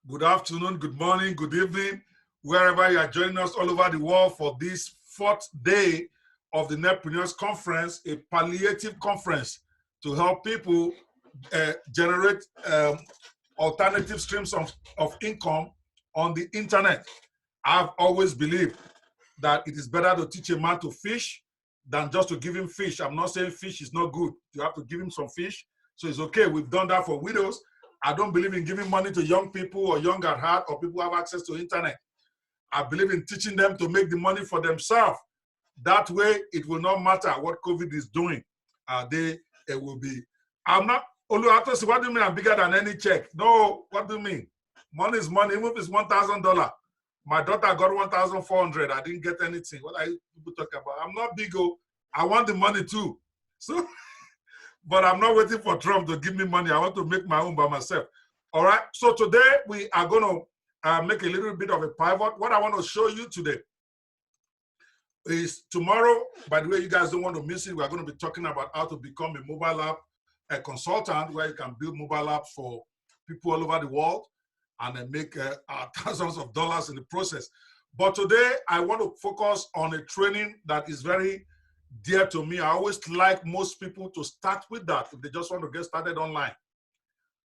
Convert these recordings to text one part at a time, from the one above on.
good afternoon, good morning, good evening, wherever you are joining us all over the world for this fourth day of the Netpreneurs Conference, a palliative conference to help people generate alternative streams of income on the internet. I've always believed that it is better to teach a man to fish than just to give him fish. I'm not saying fish is not good. You have to give him some fish. So it's okay. We've done that for widows. I don't believe in giving money to young people or young at heart or people who have access to internet. I believe in teaching them to make the money for themselves. That way, it will not matter what COVID is doing. It will be. I'm not, Oluwatosi, what do you mean I'm bigger than any check? No, what do you mean? Money is money, even if it's $1,000. My daughter got 1,400. I didn't get anything. What are you people talking about? I'm not big. I want the money too. So, but I'm not waiting for Trump to give me money. I want to make my own by myself. All right. So today we are going to make a little bit of a pivot. What I want to show you today is tomorrow. By the way, you guys don't want to miss it. We're going to be talking about how to become a mobile app consultant, where you can build mobile apps for people all over the world and then make thousands of dollars in the process. But today, I want to focus on a training that is very dear to me. I always like most people to start with that if they just want to get started online.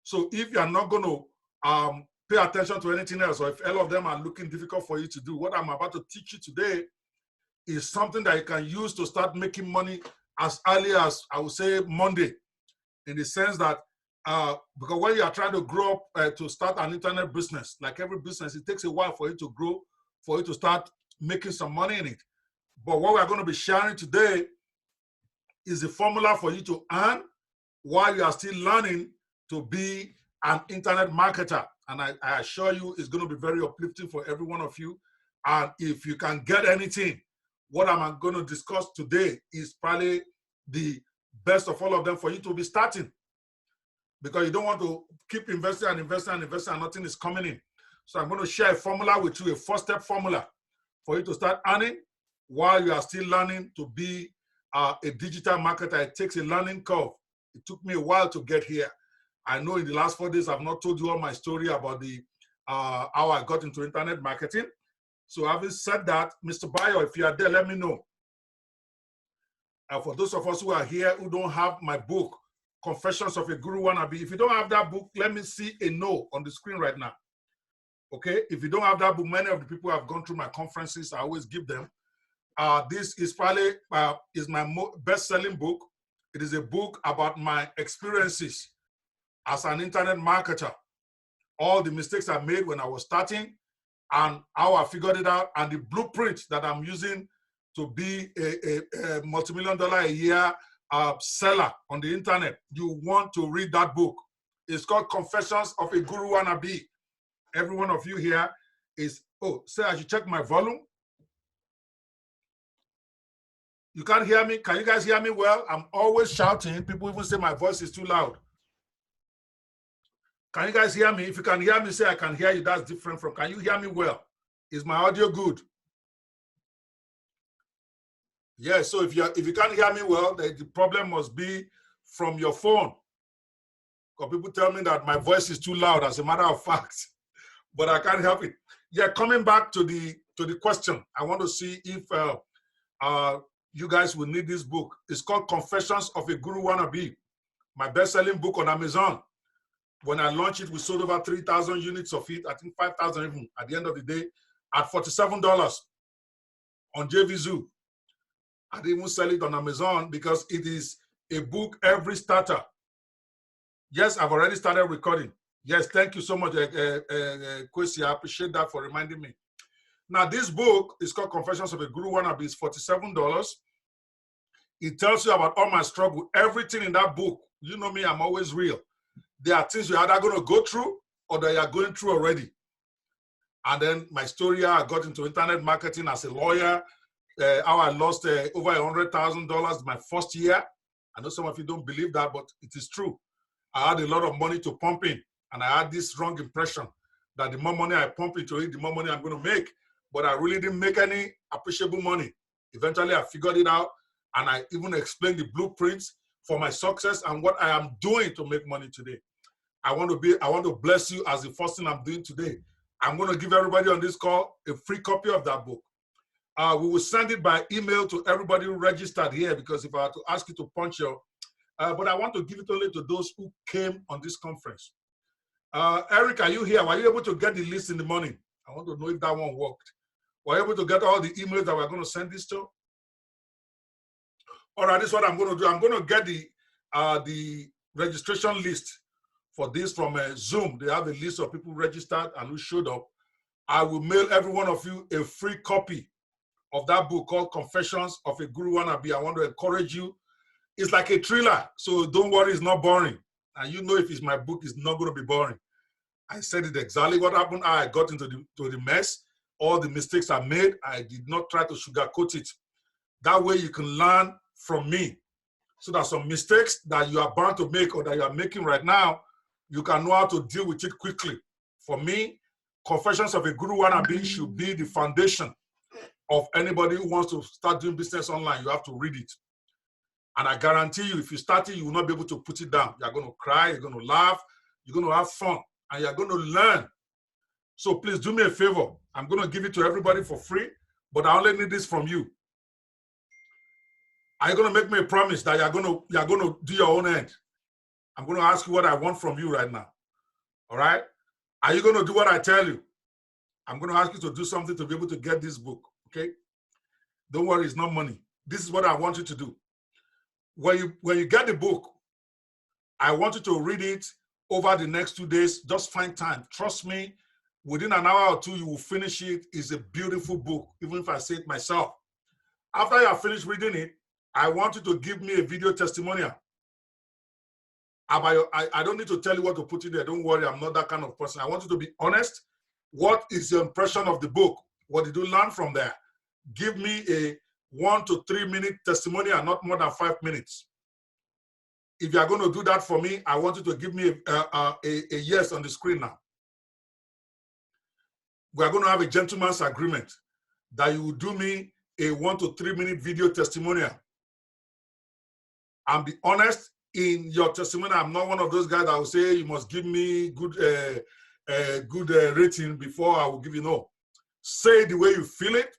So if you're not going to pay attention to anything else, or if all of them are looking difficult for you to do, what I'm about to teach you today is something that you can use to start making money as early as, I would say, Monday, in the sense that because when you are trying to grow up to start an internet business, like every business, it takes a while for it to grow, for it to start making some money in it. But what we're going to be sharing today is the formula for you to earn while you are still learning to be an internet marketer. And I assure you it's going to be very uplifting for every one of you. And if you can get anything, what I'm going to discuss today is probably the best of all of them for you to be starting, because you don't want to keep investing and investing and investing and nothing is coming in. So I'm going to share a formula with you, a four-step formula for you to start earning while you are still learning to be a digital marketer. It takes a learning curve. It took me a while to get here. I know in the last 4 days, I've not told you all my story about the how I got into internet marketing. So having said that, Mr. Bayo, if you are there, let me know. For those of us who are here who don't have my book, Confessions of a Guru Wannabe, if you don't have that book, let me see a no on the screen right now. Okay, if you don't have that book, many of the people who have gone through my conferences, I always give them. This is probably is my best-selling book. It is a book about my experiences as an internet marketer, all the mistakes I made when I was starting and how I figured it out, and the blueprint that I'm using to be a multi-million-dollar a year seller on the internet. You want to read that book. It's called Confessions of a Guru Wannabe. Every one of you here is, say I should check my volume. You can't hear me? Can you guys hear me well? I'm always shouting. People even say my voice is too loud. Can you guys hear me? If you can hear me, say I can hear you. That's different from, can you hear me well? Is my audio good? Yeah, so if you can't hear me well, the problem must be from your phone. Because people tell me that my voice is too loud, as a matter of fact. But I can't help it. Yeah, coming back to the question, I want to see if you guys will need this book. It's called Confessions of a Guru Wannabe, my best-selling book on Amazon. When I launched it, we sold over 3,000 units of it. I think 5,000 even at the end of the day, at $47 on JVZoo. I didn't even sell it on Amazon because it is a book every starter. Yes, I've already started recording. Yes, thank you so much, Kwesi. I appreciate that for reminding me. Now, this book is called Confessions of a Guru Wannabe. It's $47. It tells you about all my struggle, everything in that book. You know me, I'm always real. There are things you're either going to go through or that you're going through already. And then my story, how I got into internet marketing as a lawyer, how I lost over $100,000 my first year. I know some of you don't believe that, but it is true. I had a lot of money to pump in, and I had this wrong impression that the more money I pump into it, the more money I'm going to make. But I really didn't make any appreciable money. Eventually, I figured it out, and I even explained the blueprints for my success and what I am doing to make money today. I want to bless you as the first thing I'm doing today. I'm going to give everybody on this call a free copy of that book. We will send it by email to everybody who registered here, because if I had to ask you to punch your, but I want to give it only to those who came on this conference. Eric, are you here? Were you able to get the list in the morning? I want to know if that one worked. Were you able to get all the emails that we're going to send this to? All right, this is what I'm going to do. I'm going to get the registration list for this from Zoom. They have a list of people registered and who showed up. I will mail every one of you a free copy of that book called Confessions of a Guru Wannabe. I want to encourage you. It's like a thriller, so don't worry, it's not boring. And you know if it's my book, it's not going to be boring. I said it exactly what happened. I got into the mess. All the mistakes I made, I did not try to sugarcoat it. That way you can learn from me. So that some mistakes that you are bound to make or that you are making right now, you can know how to deal with it quickly. For me, Confessions of a Guru Wannabe should be the foundation of anybody who wants to start doing business online. You have to read it. And I guarantee you, if you start it, you will not be able to put it down. You're going to cry, you're going to laugh, you're going to have fun, and you're going to learn. So please do me a favor. I'm going to give it to everybody for free, but I only need this from you. Are you going to make me a promise that you're going to do your own end? I'm going to ask you what I want from you right now. All right? Are you going to do what I tell you? I'm going to ask you to do something to be able to get this book, okay? Don't worry, it's not money. This is what I want you to do. When you get the book, I want you to read it over the next 2 days. Just find time. Trust me, within an hour or two, you will finish it. It's a beautiful book, even if I say it myself. After you have finished reading it, I want you to give me a video testimonial. I don't need to tell you what to put in there. Don't worry, I'm not that kind of person. I want you to be honest. What is your impression of the book? What did you learn from there? Give me a 1 to 3 minute testimonial, not more than 5 minutes. If you are going to do that for me, I want you to give me a yes on the screen now. We are going to have a gentleman's agreement that you will do me a 1 to 3 minute video testimonial. And be honest in your testimonial. I'm not one of those guys that will say you must give me good rating before I will give you no. Say the way you feel it,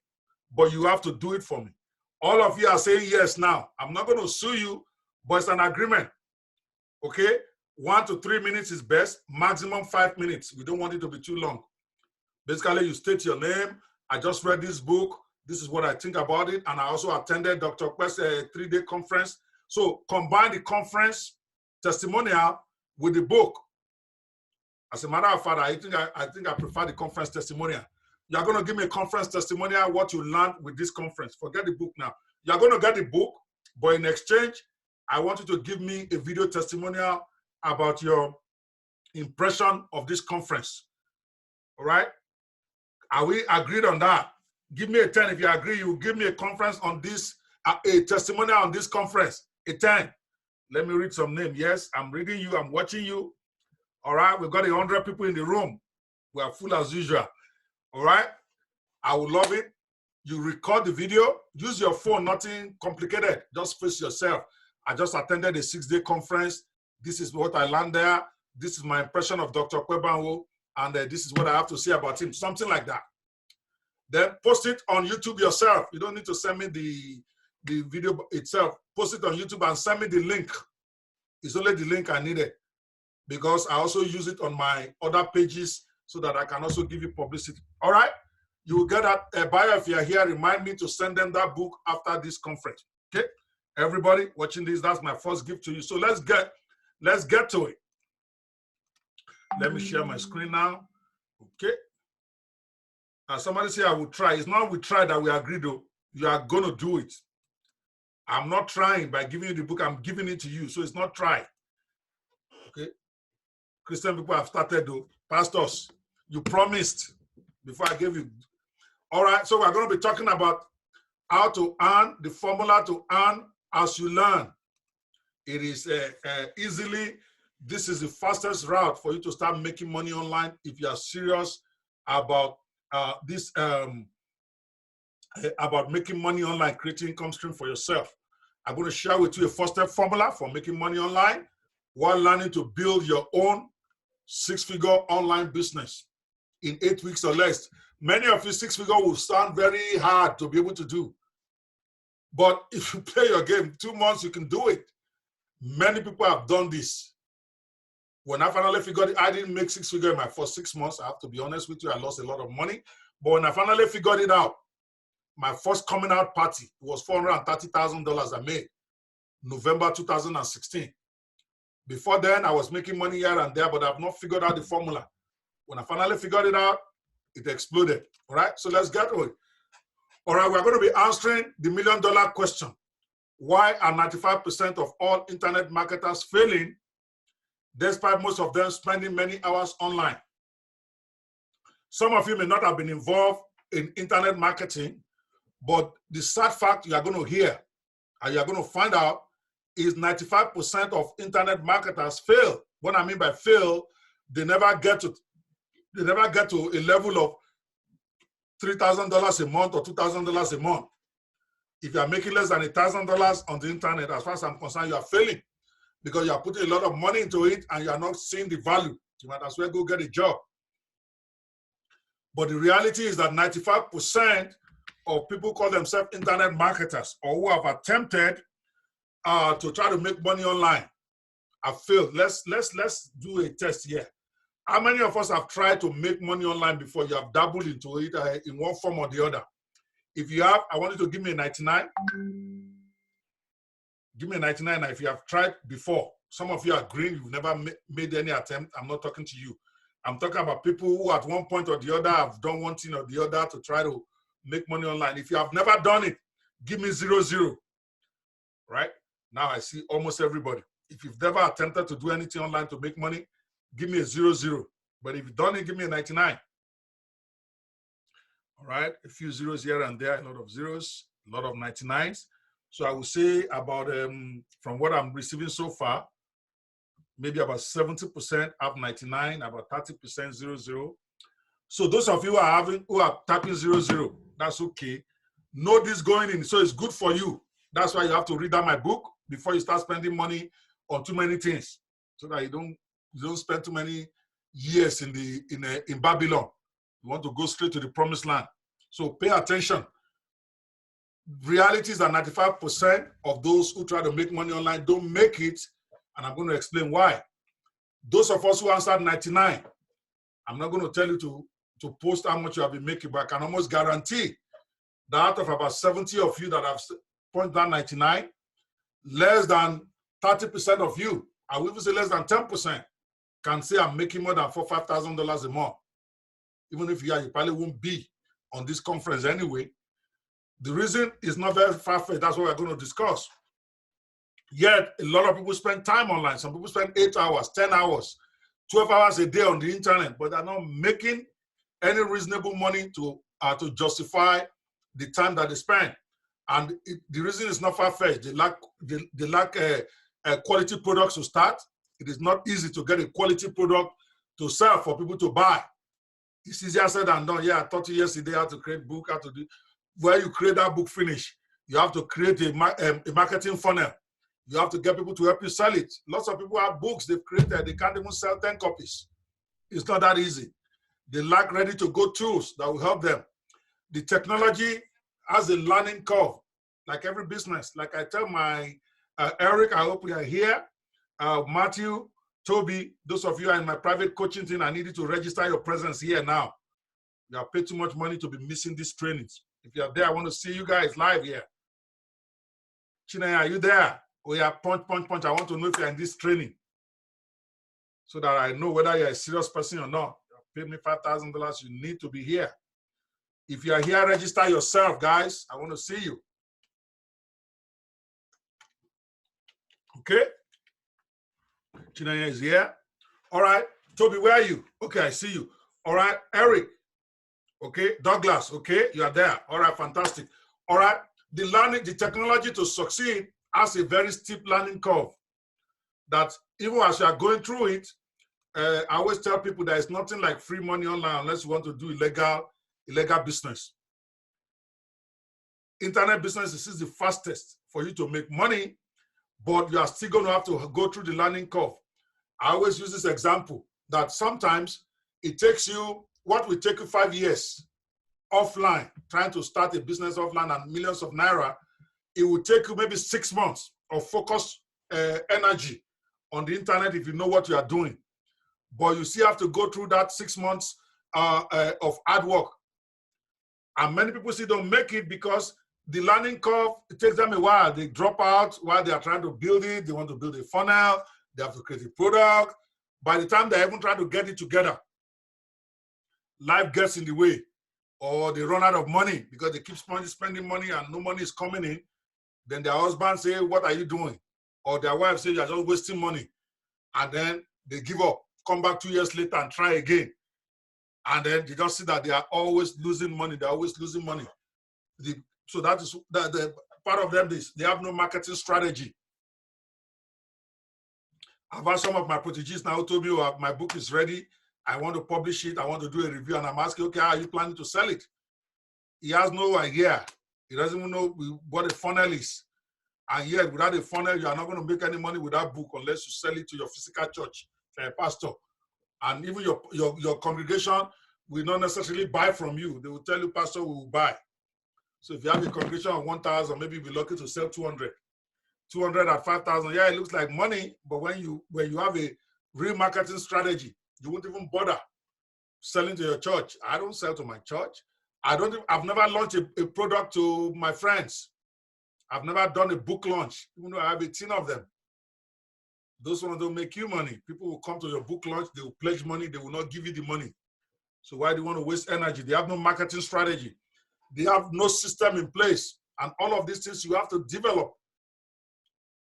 but you have to do it for me. All of you are saying yes now. I'm not going to sue you, but it's an agreement. Okay? 1 to 3 minutes is best. Maximum 5 minutes. We don't want it to be too long. Basically, you state your name. I just read this book. This is what I think about it. And I also attended Dr. Quest's 3-day conference. So combine the conference testimonial with the book. As a matter of fact, I think I prefer the conference testimonial. You're going to give me a conference testimonial, what you learned with this conference. Forget the book now. You're going to get the book, but in exchange, I want you to give me a video testimonial about your impression of this conference. All right? Are we agreed on that? Give me a 10 if you agree. You give me a conference on this, a testimonial on this conference. A 10. Let me read some names. Yes, I'm reading you. I'm watching you. All right? We've got 100 people in the room. We are full as usual. All right? I would love it. You record the video. Use your phone. Nothing complicated. Just face yourself. I just attended a 6-day conference. This is what I learned there. This is my impression of Dr. Kwebanwo. And this is what I have to say about him. Something like that. Then post it on YouTube yourself. You don't need to send me the video itself. Post it on YouTube and send me the link. It's only the link I needed, because I also use it on my other pages so that I can also give you publicity. All right? You will get a buyer if you are here. Remind me to send them that book after this conference. Okay? Everybody watching this, that's my first gift to you. So let's get to it. Let me share my screen now. Okay. Somebody say I will try. It's not we try that we agree though. You are going to do it. I'm not trying by giving you the book. I'm giving it to you. So it's not try. Okay. Christian people have started though. Pastors, you promised before I gave you. All right. So we're going to be talking about how to earn, the formula to earn as you learn. It is this is the fastest route for you to start making money online if you are serious about about making money online, creating income stream for yourself. I'm going to share with you a 4-step formula for making money online while learning to build your own 6-figure online business in 8 weeks or less. Many of you 6-figure will sound very hard to be able to do. But if you play your game, 2 months, you can do it. Many people have done this. When I finally figured it, I didn't make 6-figure in my first 6 months. I have to be honest with you, I lost a lot of money. But when I finally figured it out, my first coming out party was $430,000 I made, November 2016. Before then, I was making money here and there, but I've not figured out the formula. When I finally figured it out, it exploded. All right, so let's get to it. All right, we're going to be answering the $1 million question. Why are 95% of all internet marketers failing, despite most of them spending many hours online? Some of you may not have been involved in internet marketing, but the sad fact you are going to hear and you are going to find out is 95% of internet marketers fail. What I mean by fail, they never get to a level of $3,000 a month or $2,000 a month. If you are making less than $1,000 on the internet, as far as I'm concerned, you are failing because you are putting a lot of money into it and you are not seeing the value. You might as well go get a job. But the reality is that 95% of people call themselves internet marketers or who have attempted to try to make money online have failed. Let's do a test here. How many of us have tried to make money online before? You have dabbled into it in one form or the other. If you have, I want you to give me a 99. Give me a 99 if you have tried before. Some of you are green, you've never made any attempt. I'm not talking to you. I'm talking about people who at one point or the other have done one thing or the other to try to make money online. If you have never done it, give me 00. Right? Now I see almost everybody. If you've never attempted to do anything online to make money, give me a 00. But if you've done it, give me a 99. All right, a few zeros here and there, a lot of zeros, a lot of 99s. So I would say about, from what I'm receiving so far, maybe about 70% have 99, about 30% 00. So those of you who are tapping 00, that's okay. Know this going in, so it's good for you. That's why you have to read out my book before you start spending money on too many things, so that you don't spend too many years in Babylon. You want to go straight to the promised land. So pay attention. Reality is that 95% of those who try to make money online don't make it, and I'm going to explain why. Those of us who answered 99, I'm not going to tell you to post how much you have been making, but I can almost guarantee that out of about 70 of you that have pointed down 99, less than 30% of you, I will even say less than 10%, can say I'm making more than $4,000 or $5,000 a month. Even if you are, you probably won't be on this conference anyway. The reason is not very far-fetched. That's what we're going to discuss. Yet, a lot of people spend time online. Some people spend 8 hours, 10 hours, 12 hours a day on the internet, but they're not making any reasonable money to justify the time that they spend. And the reason is not far-fetched. They lack quality products to start. It is not easy to get a quality product to sell for people to buy. It's easier said than done. Yeah, I taught you yesterday how to create book, how to do. Where you create that book finish, you have to create a marketing funnel. You have to get people to help you sell it. Lots of people have books they've created. They can't even sell 10 copies. It's not that easy. They lack ready-to-go tools that will help them. The technology has a learning curve, like every business. Like I tell my Eric, I hope you are here. Matthew, Toby, those of you are in my private coaching team, I need you to register your presence here now. You have paid too much money to be missing these trainings. If you are there, I want to see you guys live here. Chinaya, are you there? Oh yeah, punch. I want to know if you're in this training so that I know whether you're a serious person or not. You paid me $5,000, you need to be here. If you are here, register yourself, guys. I want to see you. Okay? Chinaya is here. All right. Toby, where are you? Okay, I see you. All right, Eric. Okay, Douglas. Okay, you are there. All right, fantastic. All right, the technology to succeed has a very steep learning curve. That even as you are going through it, I always tell people there is nothing like free money online unless you want to do illegal business. Internet business is the fastest for you to make money, but you are still going to have to go through the learning curve. I always use this example. that sometimes it takes you, what will take you 5 years offline, trying to start a business offline and millions of naira, it will take you maybe 6 months of focused energy on the internet if you know what you are doing. But you still have to go through that 6 months of hard work. And many people still don't make it because the learning curve, it takes them a while. They drop out while they are trying to build it. They want to build a funnel. They have to create a product. By the time they're even trying to get it together, life gets in the way, or they run out of money because they keep spending money and no money is coming in. Then their husband say, "What are you doing?" Or their wife say, "You're just wasting money." And then they give up, come back 2 years later and try again. And then they just see that they are always losing money. They're always losing money. So that is the part of them is they have no marketing strategy. I've had some of my proteges now told me, "Oh, my book is ready. I want to publish it. I want to do a review." And I'm asking, "Okay, how are you planning to sell it?" He has no idea. He doesn't even know what a funnel is. And yet, without a funnel, you are not going to make any money with that book unless you sell it to your physical church, a pastor. And even your congregation will not necessarily buy from you. They will tell you, "Pastor, we will buy." So if you have a congregation of 1,000, maybe you'll be lucky to sell 200. 200 at 5,000. Yeah, it looks like money, but when you have a real marketing strategy, you won't even bother selling to your church. I don't sell to my church. I've never launched a product to my friends. I've never done a book launch, even though I have 18 of them. Those ones don't make you money. People will come to your book launch, they will pledge money, they will not give you the money. So why do you want to waste energy? They have no marketing strategy. They have no system in place. And all of these things you have to develop.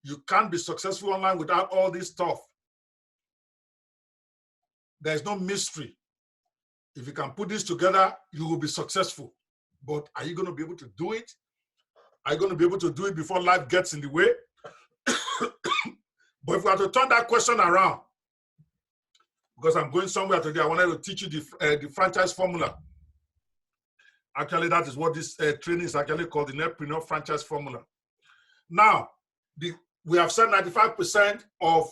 You can't be successful online without all this stuff. There's no mystery. If you can put this together, you will be successful. But are you going to be able to do it? Are you going to be able to do it before life gets in the way? But if we have to turn that question around, because I'm going somewhere today, I wanted to teach you the franchise formula. Actually, that is what this training is actually called, the Netpreneur Franchise Formula. Now, we have said 95% of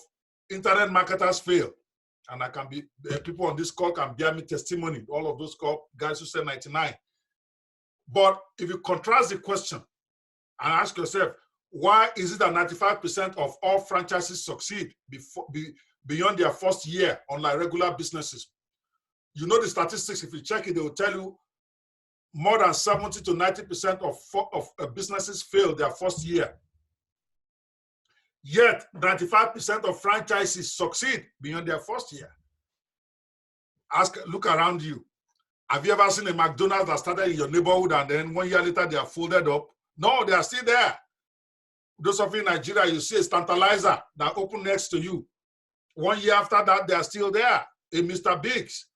internet marketers fail. And I can be, people on this call can bear me testimony, all of those guys who said 99. But if you contrast the question and ask yourself, why is it that 95% of all franchises succeed beyond their first year, unlike regular businesses? You know the statistics, if you check it, they will tell you more than 70 to 90% of businesses fail their first year. Yet 95% of franchises succeed beyond their first year. Look around you. Have you ever seen a McDonald's that started in your neighborhood and then 1 year later they are folded up? No, they are still there. Those of you in Nigeria, you see a Tantalizer that opened next to you. 1 year after that, they are still there. A Mr. Biggs.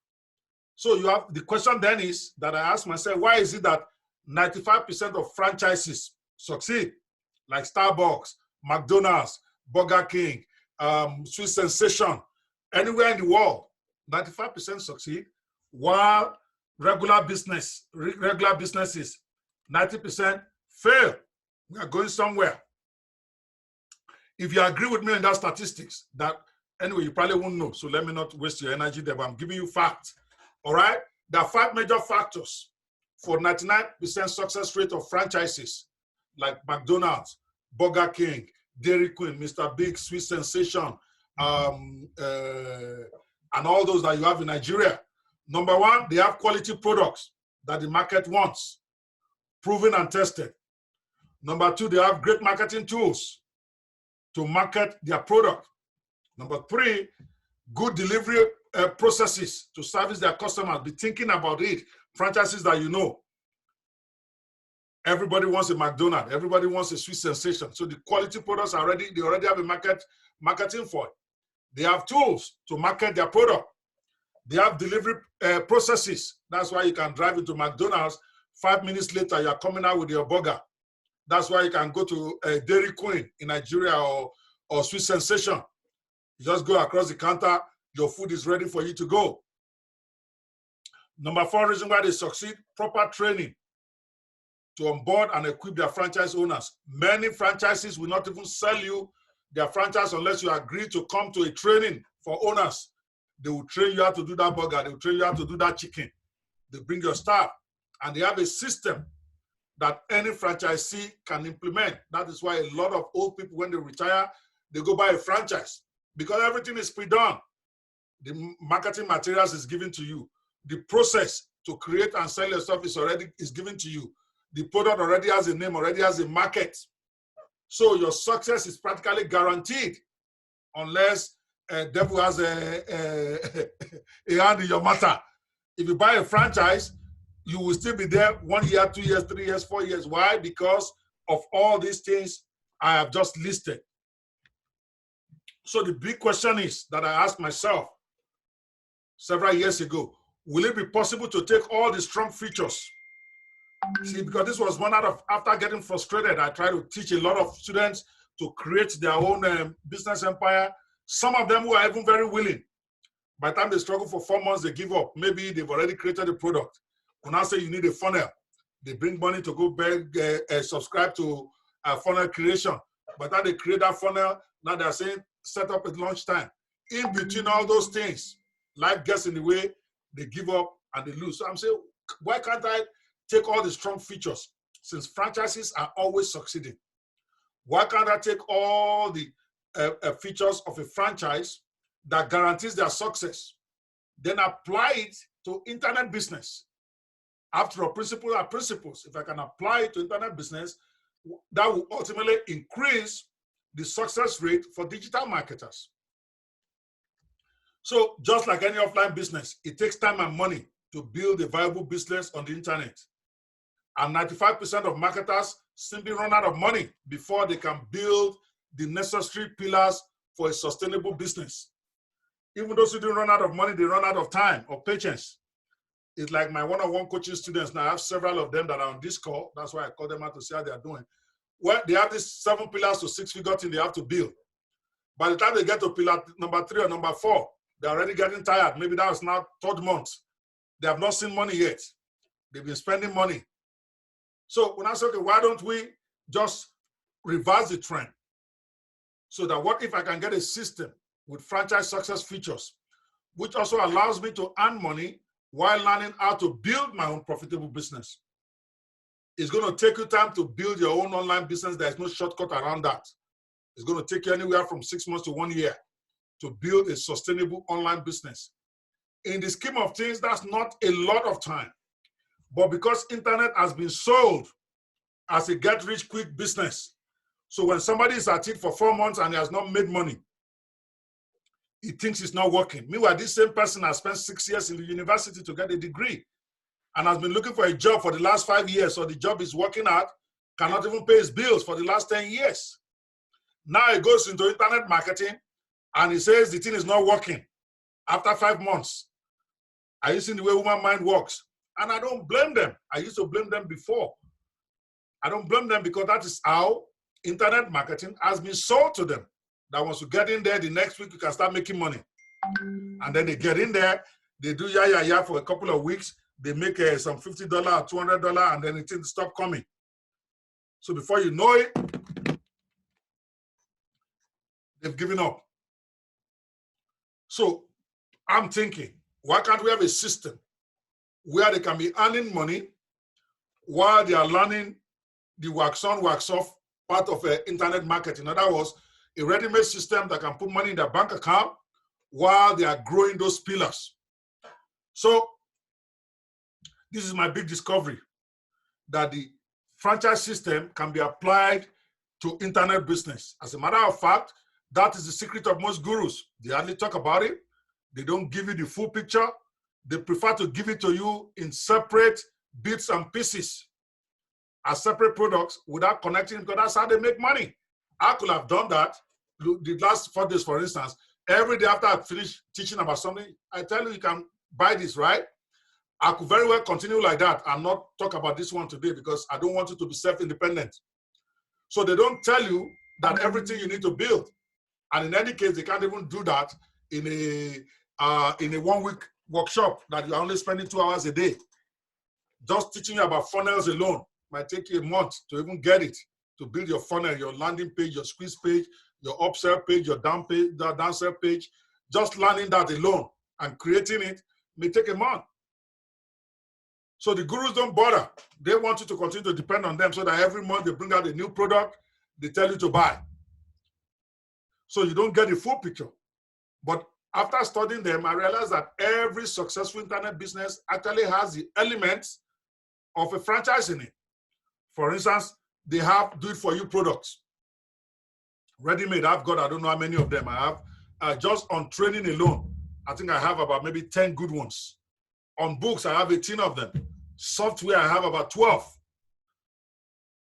So you have the question then is that I ask myself, why is it that 95% of franchises succeed, like Starbucks, McDonald's, Burger King, Sweet Sensation, anywhere in the world, 95% succeed, while regular businesses, 90% fail. We are going somewhere. If you agree with me on that statistics, that anyway, you probably won't know, so let me not waste your energy there, but I'm giving you facts. All right? There are 5 major factors for 99% success rate of franchises, like McDonald's, Burger King, Dairy Queen, Mr. Big, Sweet Sensation, and all those that you have in Nigeria. Number 1, they have quality products that the market wants, proven and tested. Number 2, they have great marketing tools to market their product. Number 3, good delivery processes to service their customers. Be thinking about it. Franchises that you know. Everybody wants a McDonald's. Everybody wants a Sweet Sensation. So the quality products they already have a marketing for it. They have tools to market their product. They have delivery processes. That's why you can drive into McDonald's. 5 minutes later, you're coming out with your burger. That's why you can go to Dairy Queen in Nigeria or Sweet Sensation. You just go across the counter, your food is ready for you to go. Number 4 reason why they succeed, proper training to onboard and equip their franchise owners. Many franchises will not even sell you their franchise unless you agree to come to a training for owners. They will train you how to do that burger. They will train you how to do that chicken. They bring your staff, and they have a system that any franchisee can implement. That is why a lot of old people, when they retire, they go buy a franchise because everything is pre-done. The marketing materials is given to you. The process to create and sell your stuff is given to you. The product already has a name, already has a market. So your success is practically guaranteed unless devil has a hand in your matter. If you buy a franchise, you will still be there 1 year, 2 years, 3 years, 4 years. Why? Because of all these things I have just listed. So the big question is that I asked myself several years ago, will it be possible to take all the strong features? See, because this was one out of, after getting frustrated, I tried to teach a lot of students to create their own business empire. Some of them who are even very willing. By the time they struggle for 4 months, they give up. Maybe they've already created a product. When I say you need a funnel, they bring money to go beg, subscribe to funnel creation. By the time they create that funnel, now they're saying set up at lunchtime. In between all those things, life gets in the way, they give up and they lose. So I'm saying, why can't I take all the strong features, since franchises are always succeeding? Why can't I take all the features of a franchise that guarantees their success, then apply it to internet business? After all, principles are principles. If I can apply it to internet business, that will ultimately increase the success rate for digital marketers. So just like any offline business, it takes time and money to build a viable business on the internet. And 95% of marketers simply run out of money before they can build the necessary pillars for a sustainable business. Even those who don't run out of money, they run out of time or patience. It's like my one-on-one coaching students. Now I have several of them that are on this call. That's why I call them out to see how they are doing. Well, they have these 7 pillars to 6 figure thing they have to build. By the time they get to pillar number 3 or number 4, they're already getting tired. Maybe that was now 3rd month. They have not seen money yet. They've been spending money. So when I say, okay, why don't we just reverse the trend? So that what if I can get a system with franchise success features, which also allows me to earn money while learning how to build my own profitable business? It's going to take you time to build your own online business. There's no shortcut around that. It's going to take you anywhere from 6 months to 1 year to build a sustainable online business. In the scheme of things, that's not a lot of time. But because internet has been sold as a get-rich-quick business, so when somebody is at it for 4 months and he has not made money, he thinks it's not working. Meanwhile, this same person has spent 6 years in the university to get a degree and has been looking for a job for the last 5 years, so the job is working out, cannot even pay his bills for the last 10 years. Now he goes into internet marketing and he says the thing is not working after 5 months. Are you seeing the way human mind works? And I don't blame them. I used to blame them before. I don't blame them because that is how internet marketing has been sold to them. That once you get in there, the next week you can start making money. And then they get in there, they do ya for a couple of weeks, they make some $50 or $200, and then it stop coming. So before you know it, they've given up. So I'm thinking, why can't we have a system where they can be earning money while they are learning the wax on, wax off part of internet marketing? In other words, a ready-made system that can put money in their bank account while they are growing those pillars. So this is my big discovery, that the franchise system can be applied to internet business. As a matter of fact, that is the secret of most gurus. They hardly talk about it. They don't give you the full picture. They prefer to give it to you in separate bits and pieces as separate products without connecting, because that's how they make money. I could have done that the last 4 days, for instance. Every day after I finish teaching about something, I tell you can buy this, right? I could very well continue like that and not talk about this one today because I don't want you to be self-independent. So they don't tell you that everything you need to build. And in any case, they can't even do that in a 1 week workshop that you're only spending 2 hours a day. Just teaching you about funnels alone might take you a month to even get it, to build your funnel, your landing page, your squeeze page, your upsell page, your downsell page. Just learning that alone and creating it may take a month. So the gurus don't bother. They want you to continue to depend on them so that every month they bring out a new product, they tell you to buy. So you don't get the full picture. But after studying them, I realized that every successful internet business actually has the elements of a franchise in it. For instance, they have do-it-for-you products. Ready-made, I've got, I don't know how many of them I have. Just on training alone, I think I have about maybe 10 good ones. On books, I have 18 of them. Software, I have about 12.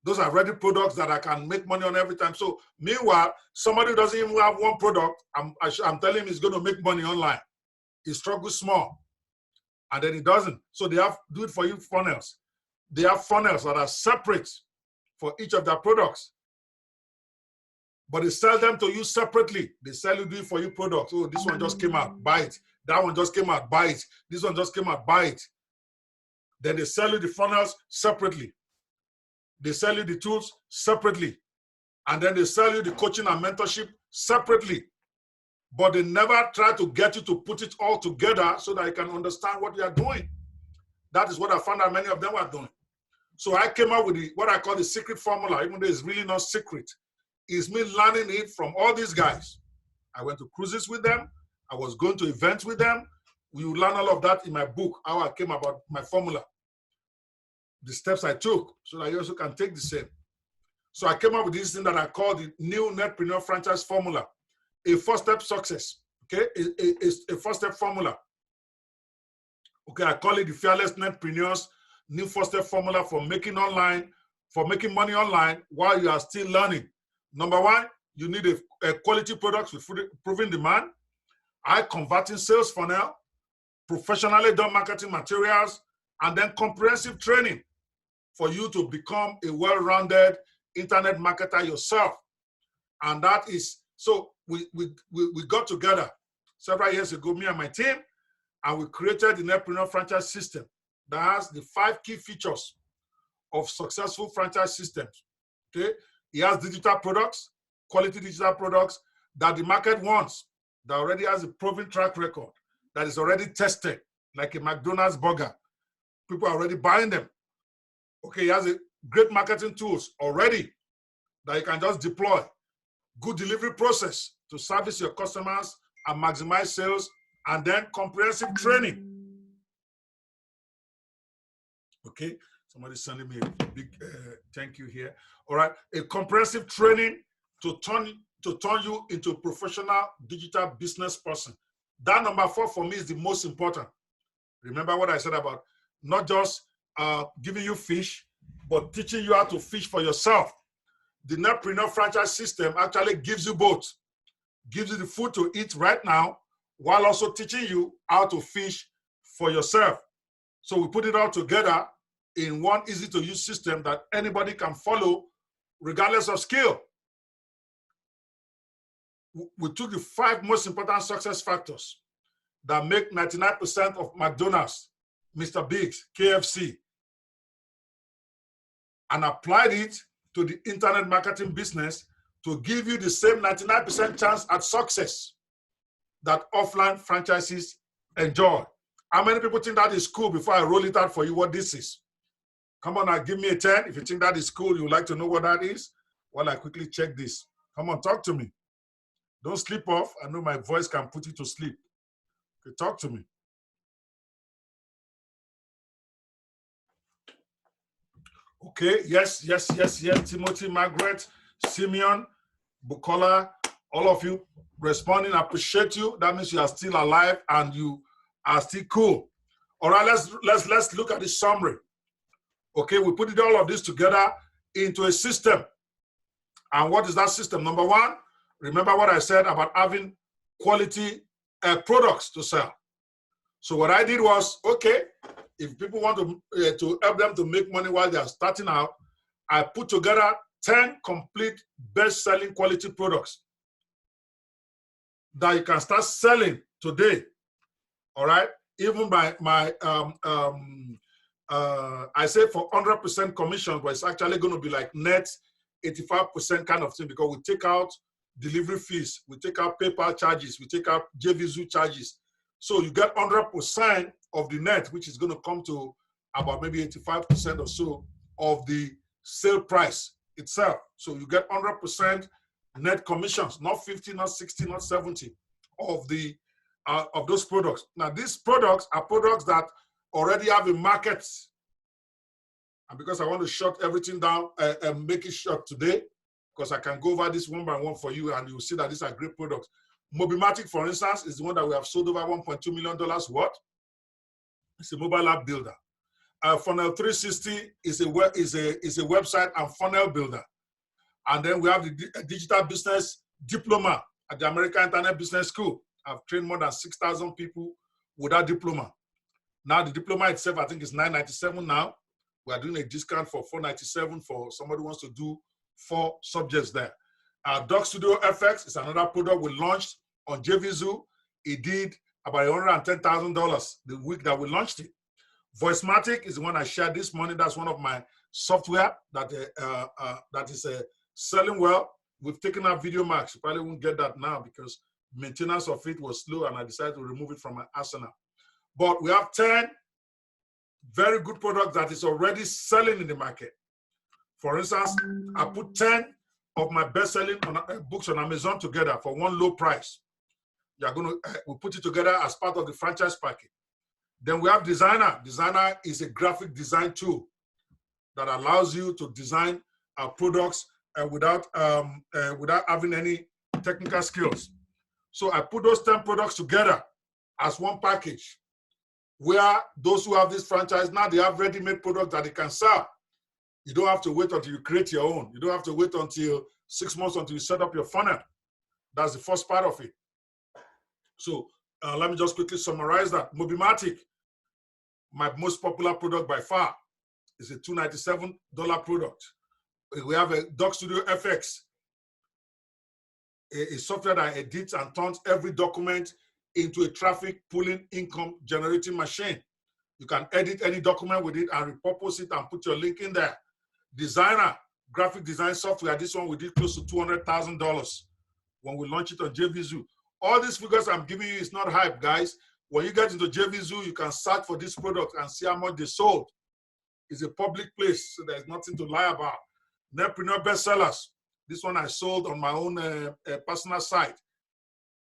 Those are ready products that I can make money on every time. So meanwhile, somebody who doesn't even have one product, I'm telling him he's going to make money online. He struggles small, and then he doesn't. So they have do-it-for-you funnels. They have funnels that are separate for each of their products. But they sell them to you separately. They sell you do-it-for-you products. Oh, this one just came out, buy it. That one just came out, buy it. This one just came out, buy it. Then they sell you the funnels separately. They sell you the tools separately. And then they sell you the coaching and mentorship separately. But they never try to get you to put it all together so that you can understand what you are doing. That is what I found out many of them were doing. So I came up with what I call the secret formula, even though it's really not secret. It's me learning it from all these guys. I went to cruises with them. I was going to events with them. We will learn all of that in my book, how I came about my formula. The steps I took so that you also can take the same. So I came up with this thing that I call the new Netpreneur franchise formula, a four-step success, okay? A four-step formula. Okay, I call it the Fearless Netpreneurs new four-step formula for making money online while you are still learning. Number one, you need a quality product with proven demand, high converting sales funnel, professionally done marketing materials, and then comprehensive training for you to become a well-rounded internet marketer yourself. And that is, so we got together several years ago, me and my team, and we created the Netpreneur franchise system that has the 5 key features of successful franchise systems. Okay, it has digital products, quality digital products that the market wants, that already has a proven track record, that is already tested, like a McDonald's burger. People are already buying them. Okay, it has a great marketing tools already that you can just deploy. Good delivery process to service your customers and maximize sales, and then comprehensive training. Okay, somebody's sending me a big thank you here. All right, a comprehensive training to turn you into a professional digital business person. That number 4 for me is the most important. Remember what I said about not just giving you fish, but teaching you how to fish for yourself. The Netpreneur franchise system actually gives you both. Gives you the food to eat right now, while also teaching you how to fish for yourself. So we put it all together in one easy-to-use system that anybody can follow regardless of skill. We took the 5 most important success factors that make 99% of McDonald's, Mr. Biggs, KFC, and applied it to the internet marketing business to give you the same 99% chance at success that offline franchises enjoy. How many people think that is cool before I roll it out for you what this is? Come on now, give me a 10. If you think that is cool, you would like to know what that is, while I quickly check this. Come on, talk to me. Don't sleep off. I know my voice can put you to sleep. Okay, talk to me. Okay, yes. Timothy, Margaret, Simeon, Bukola, all of you responding. I appreciate you. That means you are still alive and you are still cool. All right, let's look at the summary. Okay, we put all of this together into a system. And what is that system? Number 1, remember what I said about having quality products to sell. So what I did was, okay, if people want to help them to make money while they are starting out, I put together 10 complete best-selling quality products that you can start selling today. All right, even I say for 100% commission, but it's actually going to be like net 85% kind of thing, because we take out delivery fees, we take out PayPal charges, we take out JVZoo charges. So you get 100% of the net, which is going to come to about maybe 85% or so of the sale price itself. So you get 100% net commissions, not 50, not 60, not 70 of the of those products. Now, these products are products that already have a market. And because I want to shut everything down and make it short today, because I can go over this one by one for you, and you'll see that these are great products. Mobimatic, for instance, is the one that we have sold over $1.2 million worth. It's a mobile app builder. Funnel 360 is a website and funnel builder. And then we have the digital business diploma at the American Internet Business School. I've trained more than 6,000 people with that diploma. Now the diploma itself, I think, is $997 now. We are doing a discount for $497 for somebody who wants to do 4 subjects there. Doc Studio FX is another product we launched on JVZoo. It did about $110,000 the week that we launched it. Voicematic is the one I shared this morning. That's one of my software that is selling well. We've taken out Video Max. You probably won't get that now because maintenance of it was slow, and I decided to remove it from my arsenal. But we have 10 very good products that is already selling in the market. For instance, I put 10 of my best-selling books on Amazon together for one low price. We put it together as part of the franchise package. Then we have Designer. Designer is a graphic design tool that allows you to design products without having any technical skills. So I put those 10 products together as one package, where those who have this franchise, now they have ready-made products that they can sell. You don't have to wait until you create your own. You don't have to wait until 6 months until you set up your funnel. That's the first part of it. So let me just quickly summarize that. Mobimatic, my most popular product by far, is a $297 product. We have a Doc Studio FX, a software that edits and turns every document into a traffic pulling income generating machine. You can edit any document with it and repurpose it and put your link in there. Designer, graphic design software. This one we did close to $200,000 when we launched it on JVZoo. All these figures I'm giving you is not hype, guys. When you get into JVZoo, you can search for this product and see how much they sold. It's a public place, so there's nothing to lie about. Netpreneur bestsellers. This one I sold on my own personal site.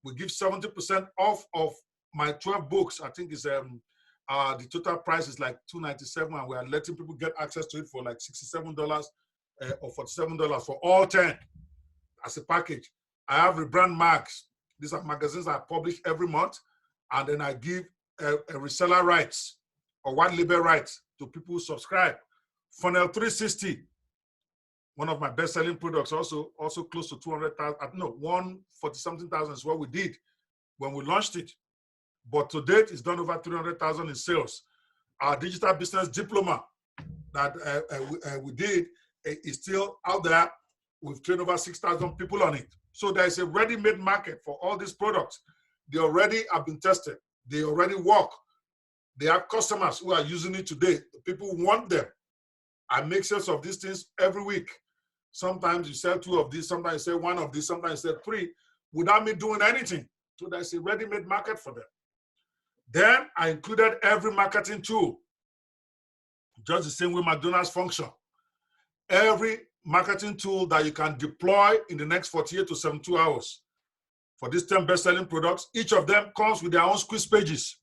We give 70% off of my 12 books. I think it's the total price is like $297, and we are letting people get access to it for like $67 or $47 for all 10 as a package. I have Rebrand Mags. These are magazines I publish every month, and then I give a reseller rights or white label rights to people who subscribe. Funnel 360, one of my best-selling products, also close to 200,000. No, 140-something thousand is what we did when we launched it. But to date, it's done over 300,000 in sales. Our digital business diploma that we did is still out there. We've trained over 6,000 people on it. So there is a ready-made market for all these products. They already have been tested. They already work. They have customers who are using it today. People want them. I make sales of these things every week. Sometimes you sell 2 of these, sometimes you sell 1 of these, sometimes you sell 3 without me doing anything. So there's a ready-made market for them. Then I included every marketing tool, just the same way McDonald's function. Every marketing tool that you can deploy in the next 48 to 72 hours. For these 10 best-selling products, each of them comes with their own squeeze pages.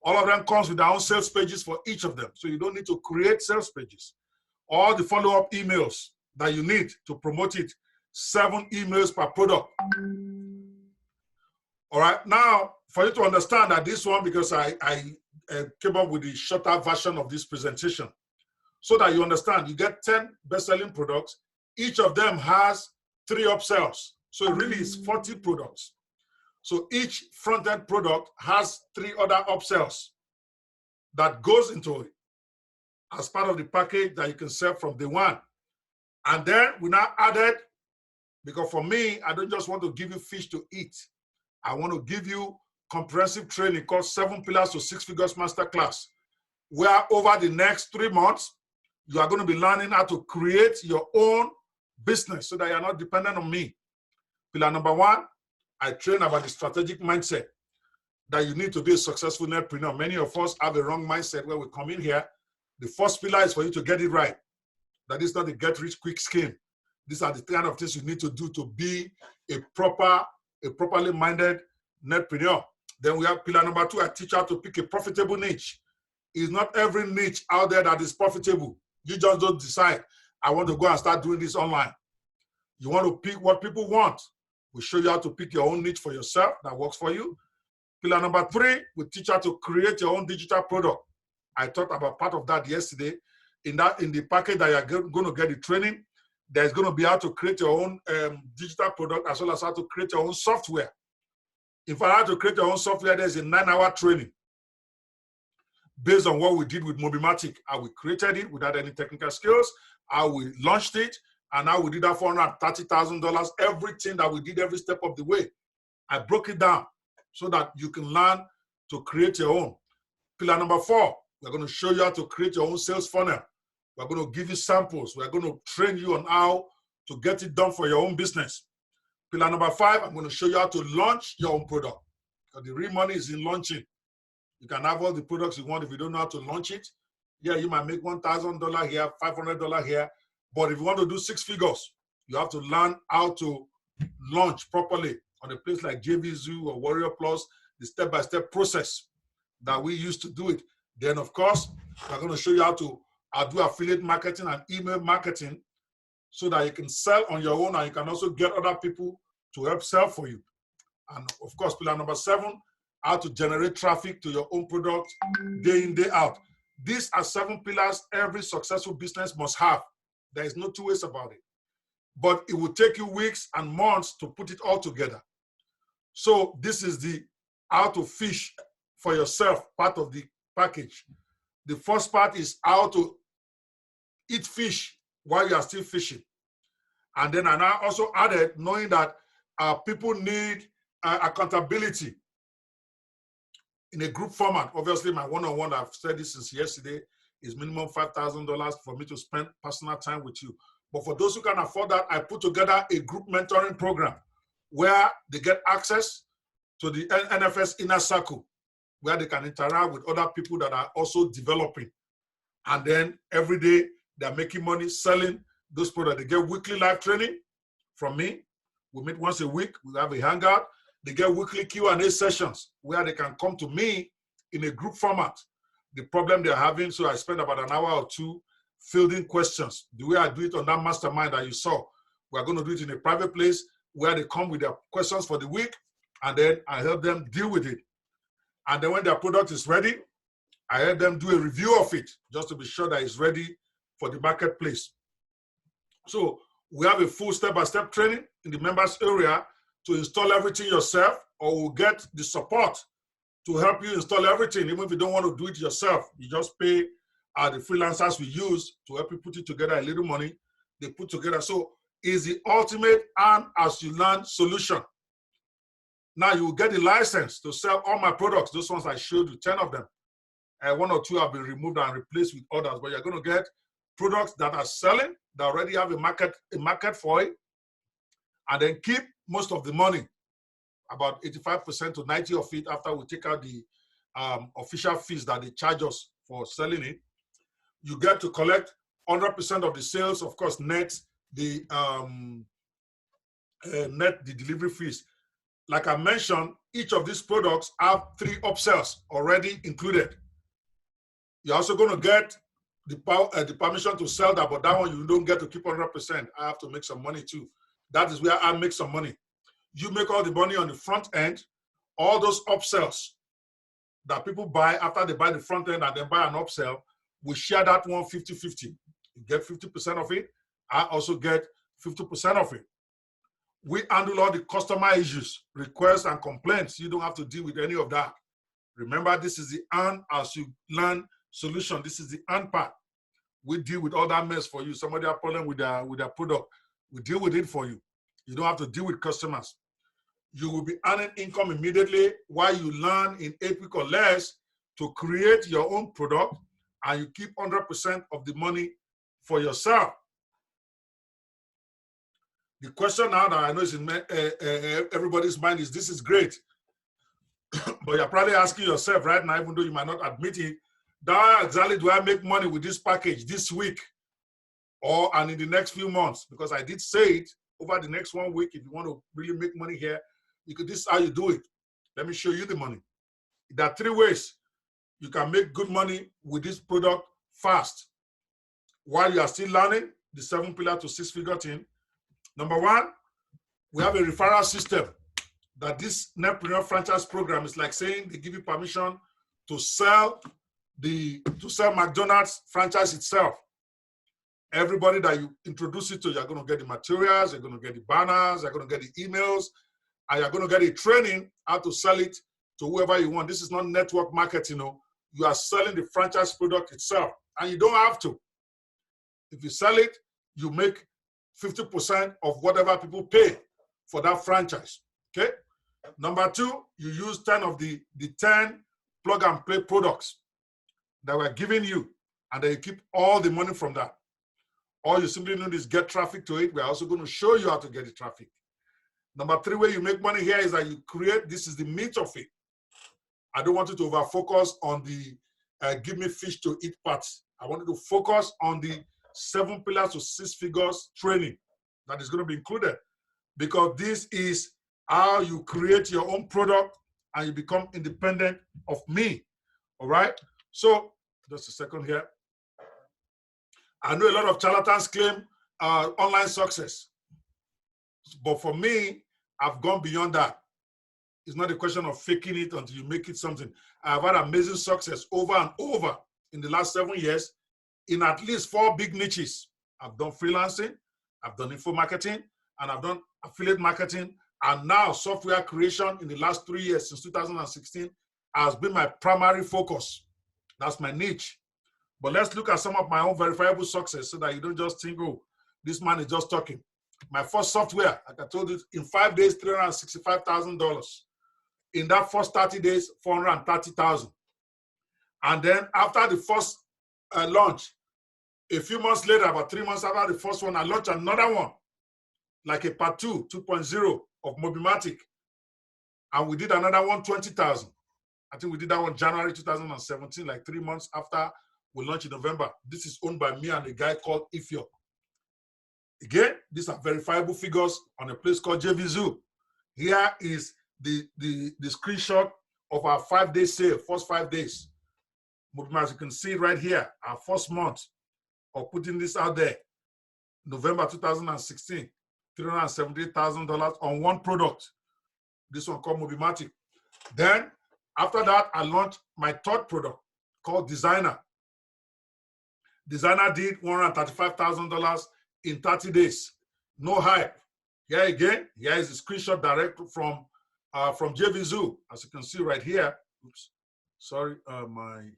All of them comes with their own sales pages for each of them. So you don't need to create sales pages. All the follow-up emails that you need to promote it, 7 emails per product. All right, now for you to understand that this one, because I came up with the shorter version of this presentation, so that you understand, you get 10 best-selling products. Each of them has 3 upsells. So it really is 40 products. So each front-end product has 3 other upsells that goes into it as part of the package that you can sell from day one. And then we now added, because for me, I don't just want to give you fish to eat. I want to give you comprehensive training called 7 Pillars to 6 Figures Masterclass, where over the next 3 months, you are going to be learning how to create your own business so that you're not dependent on me. Pillar number 1, I train about the strategic mindset. that you need to be a successful netpreneur. Many of us have a wrong mindset where we come in here. The first pillar is for you to get it right. That is not a get-rich-quick scheme. These are the kind of things you need to do to be a properly minded netpreneur. Then we have pillar number 2, I teach how to pick a profitable niche. It's not every niche out there that is profitable. You just don't decide, I want to go and start doing this online. You want to pick what people want. We show you how to pick your own niche for yourself that works for you. Pillar number 3, we teach how to create your own digital product. I talked about part of that yesterday. In the package that you're going to get the training, there's going to be how to create your own digital product as well as how to create your own software. If I had to create your own software, there's a 9-hour training based on what we did with Mobimatic. How we created it without any technical skills, how we launched it, and how we did that $430,000. Everything that we did every step of the way, I broke it down so that you can learn to create your own. Pillar number 4, we're going to show you how to create your own sales funnel. We're going to give you samples. We're going to train you on how to get it done for your own business. Pillar number 5, I'm going to show you how to launch your own product. Because the real money is in launching. You can have all the products you want. If you don't know how to launch it, yeah, you might make $1,000 here, $500 here. But if you want to do 6 figures, you have to learn how to launch properly on a place like JVZoo or Warrior Plus, the step-by-step process that we use to do it. Then, of course, we're going to show you how to do affiliate marketing and email marketing so that you can sell on your own and you can also get other people to help sell for you. And, of course, pillar number 7, how to generate traffic to your own product day in, day out. These are 7 pillars every successful business must have. There is no 2 ways about it. But it will take you weeks and months to put it all together. So this is the how to fish for yourself part of the package. The first part is how to eat fish while you are still fishing. And then I also added knowing that people need accountability in a group format. Obviously, my one-on-one, I've said this since yesterday, is minimum $5,000 for me to spend personal time with you. But for those who can afford that, I put together a group mentoring program where they get access to the NFS Inner Circle, where they can interact with other people that are also developing. And then every day they're making money selling those products. They get weekly live training from me. We meet once a week. We have a hangout. They get weekly Q&A sessions where they can come to me in a group format. The problem they're having, so I spend about an hour or 2 fielding questions. The way I do it on that mastermind that you saw, we're going to do it in a private place where they come with their questions for the week, and then I help them deal with it. And then when their product is ready, I help them do a review of it just to be sure that it's ready for the marketplace. So we have a full step-by-step training in the members area to install everything yourself, or we'll get the support to help you install everything. Even if you don't want to do it yourself, you just pay the freelancers we use to help you put it together, a little money they put together. So it's the ultimate and as you learn solution. Now you will get the license to sell all my products. Those ones I showed you, 10 of them. 1 or 2 have been removed and replaced with others, but you're going to get products that are selling, that already have a market for it, and then keep most of the money, about 85% to 90% of it after we take out the official fees that they charge us for selling it. You get to collect 100% of the sales, of course, net the delivery fees. Like I mentioned, each of these products have 3 upsells already included. You're also going to get the permission to sell that, but that one you don't get to keep 100%. I have to make some money too. That is where I make some money. You make all the money on the front end. All those upsells that people buy after they buy the front end and then buy an upsell, we share that one 50-50. You get 50% of it. I also get 50% of it. We handle all the customer issues, requests, and complaints. You don't have to deal with any of that. Remember, this is the earn as you learn solution. This is the earn part. We deal with all that mess for you. Somebody has a problem with their product. We deal with it for you. You don't have to deal with customers. You will be earning income immediately while you learn in 8 weeks or less to create your own product, and you keep 100% of the money for yourself. The question now that I know is in everybody's mind is, this is great. But you're probably asking yourself right now, even though you might not admit it, how exactly do I make money with this package this week or and in the next few months? Because I did say it over the next 1 week. If you want to really make money here, this is how you do it. Let me show you the money. There are 3 ways you can make good money with this product fast while you are still learning the 7 pillar to 6 figure thing. Number 1, we have a referral system that this Netpreneur franchise program is like saying they give you permission to sell McDonald's franchise itself. Everybody that you introduce it to, you're going to get the materials, you're going to get the banners, you're going to get the emails, and you're going to get a training how to sell it to whoever you want. This is not network marketing. You are selling the franchise product itself, and you don't have to. If you sell it, you make 50% of whatever people pay for that franchise. Okay. Number 2, you use 10 of the 10 plug and play products that we're giving you, and then you keep all the money from that. All you simply need is get traffic to it. We're also going to show you how to get the traffic. Number 3 way you make money here is that you create, this is the meat of it. I don't want you to over focus on the give me fish to eat parts. I want you to focus on the 7 pillars to 6 figures training that is going to be included, because this is how you create your own product and you become independent of me. All right. So just a second here. I know a lot of charlatans claim online success, but for me, I've gone beyond that. It's not a question of faking it until you make it something. I've had amazing success over and over in the last 7 years in at least 4 big niches. I've done freelancing, I've done info marketing, and I've done affiliate marketing. And now software creation in the last 3 years, since 2016, has been my primary focus. That's my niche. But let's look at some of my own verifiable success so that you don't just think, oh, this man is just talking. My first software, like I told you, in 5 days, $365,000. In that first 30 days, $430,000. And then after the first launch, a few months later, about 3 months after the first one, I launched another one, like a part 2.0 of Mobimatic. And we did another one, 20,000. I think we did that one January 2017, like 3 months after we launched in November. This is owned by me and a guy called Ifyo. Again, these are verifiable figures on a place called JVZoo. Here is the screenshot of our 5-day sale, first 5 days. As you can see right here, our first month of putting this out there, November 2016, $378,000 on one product. This one called Mobimatic. Then after that, I launched my 3rd product called Designer. Designer did $135,000 in 30 days. No hype. Here again, here is a screenshot direct from JVZoo. As you can see right here. Oops. Sorry, my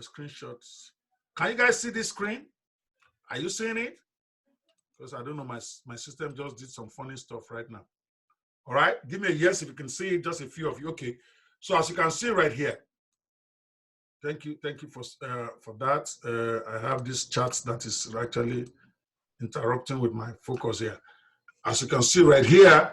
screenshots. Can you guys see this screen? Are you seeing it? Because I don't know, my system just did some funny stuff right now. All right, give me a yes if you can see it, just a few of you. Okay, so as you can see right here, thank you for that. I have this chart that is actually interrupting with my focus here. As you can see right here,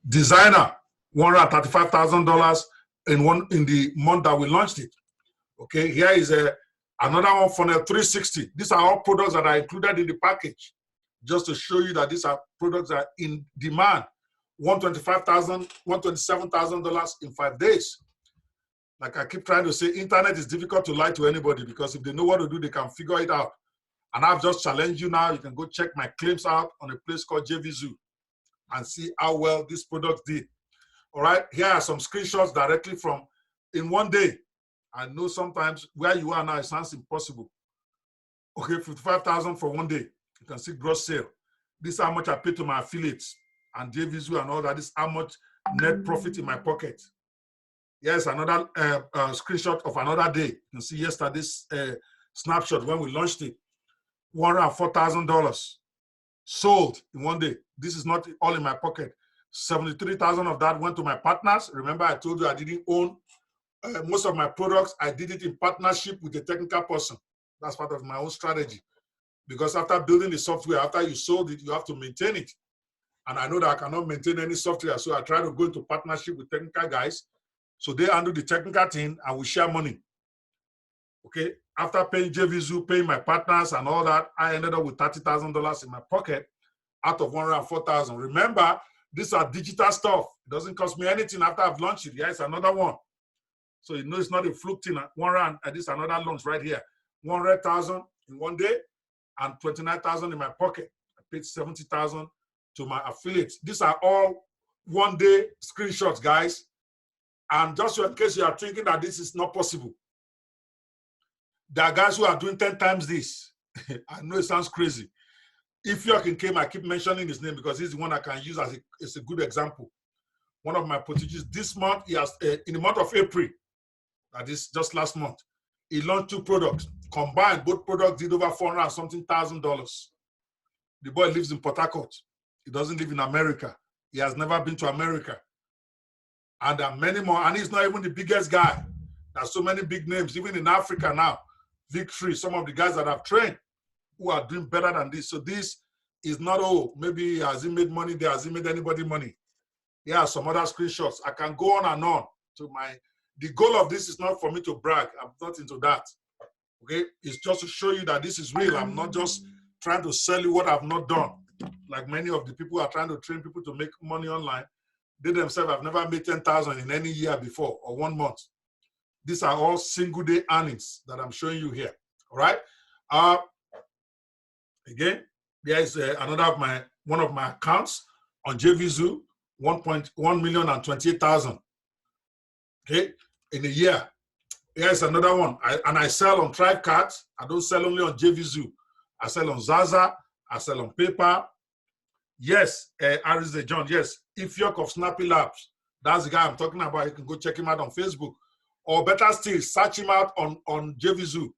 Designer, $135,000 in the month that we launched it. Okay, here is another one, Funnel 360. These are all products that are included in the package, just to show you that these are products that are in demand. $125,000, $127,000 in 5 days. Like I keep trying to say, internet is difficult to lie to anybody, because if they know what to do, they can figure it out. And I've just challenged you now. You can go check my claims out on a place called JVZoo and see how well this product did. All right, here are some screenshots directly from in 1 day. I know sometimes where you are now, it sounds impossible. Okay, 55,000 for 1 day. You can see gross sale. This is how much I paid to my affiliates and JVZoo and all that. This is how much net profit in my pocket. Here's another screenshot of another day. You can see yesterday's snapshot when we launched it. $104,000 sold in 1 day. This is not all in my pocket. 73,000 of that went to my partners. Remember, I told you I didn't own most of my products. I did it in partnership with a technical person. That's part of my own strategy. because after building the software, after you sold it, you have to maintain it. And I know that I cannot maintain any software, so I try to go into partnership with technical guys. So they handle the technical thing and we share money. Okay, after paying JVZoo, paying my partners and all that, I ended up with $30,000 in my pocket out of 104,000. Remember, these are digital stuff. It doesn't cost me anything after I've launched it. Yeah, it's another one. So you know it's not a fluke thing. One round, and this is another launch right here. 100,000 in one day and 29,000 in my pocket. I paid 70,000 to my affiliates. These are all one-day screenshots, guys. And just in case you are thinking that this is not possible, there are guys who are doing 10 times this. I know it sounds crazy. If Yokin came, I keep mentioning his name because he's the one I can use as a good example. One of my proteges this month, he has, in the month of April, that is just last month, he launched 2 products. Combined, both products did over $400,000. The boy lives in Port Harcourt. He doesn't live in America. He has never been to America. And there are many more. And he's not even the biggest guy. There's so many big names, even in Africa now. Victory, some of the guys that I've trained who are doing better than this. So this is not, oh, maybe has he made money there? Has he made anybody money? Yeah, some other screenshots. I can go on and on. The goal of this is not for me to brag. I'm not into that. Okay? It's just to show you that this is real. I'm not just trying to sell you what I've not done. Like many of the people who are trying to train people to make money online. They themselves have never made 10,000 in any year before or 1 month. These are all single day earnings that I'm showing you here. All right. Again, there is another of one of my accounts on JVZoo, 1,128,000. Okay, in a year. Here's another one. I sell on ThriveCart. I don't sell only on JVZoo. I sell on Zaza. I sell on PayPal. Yes, Arizona John. Yes, Ifyok of Snappy Labs. That's the guy I'm talking about. You can go check him out on Facebook. Or better still, search him out on JVZoo.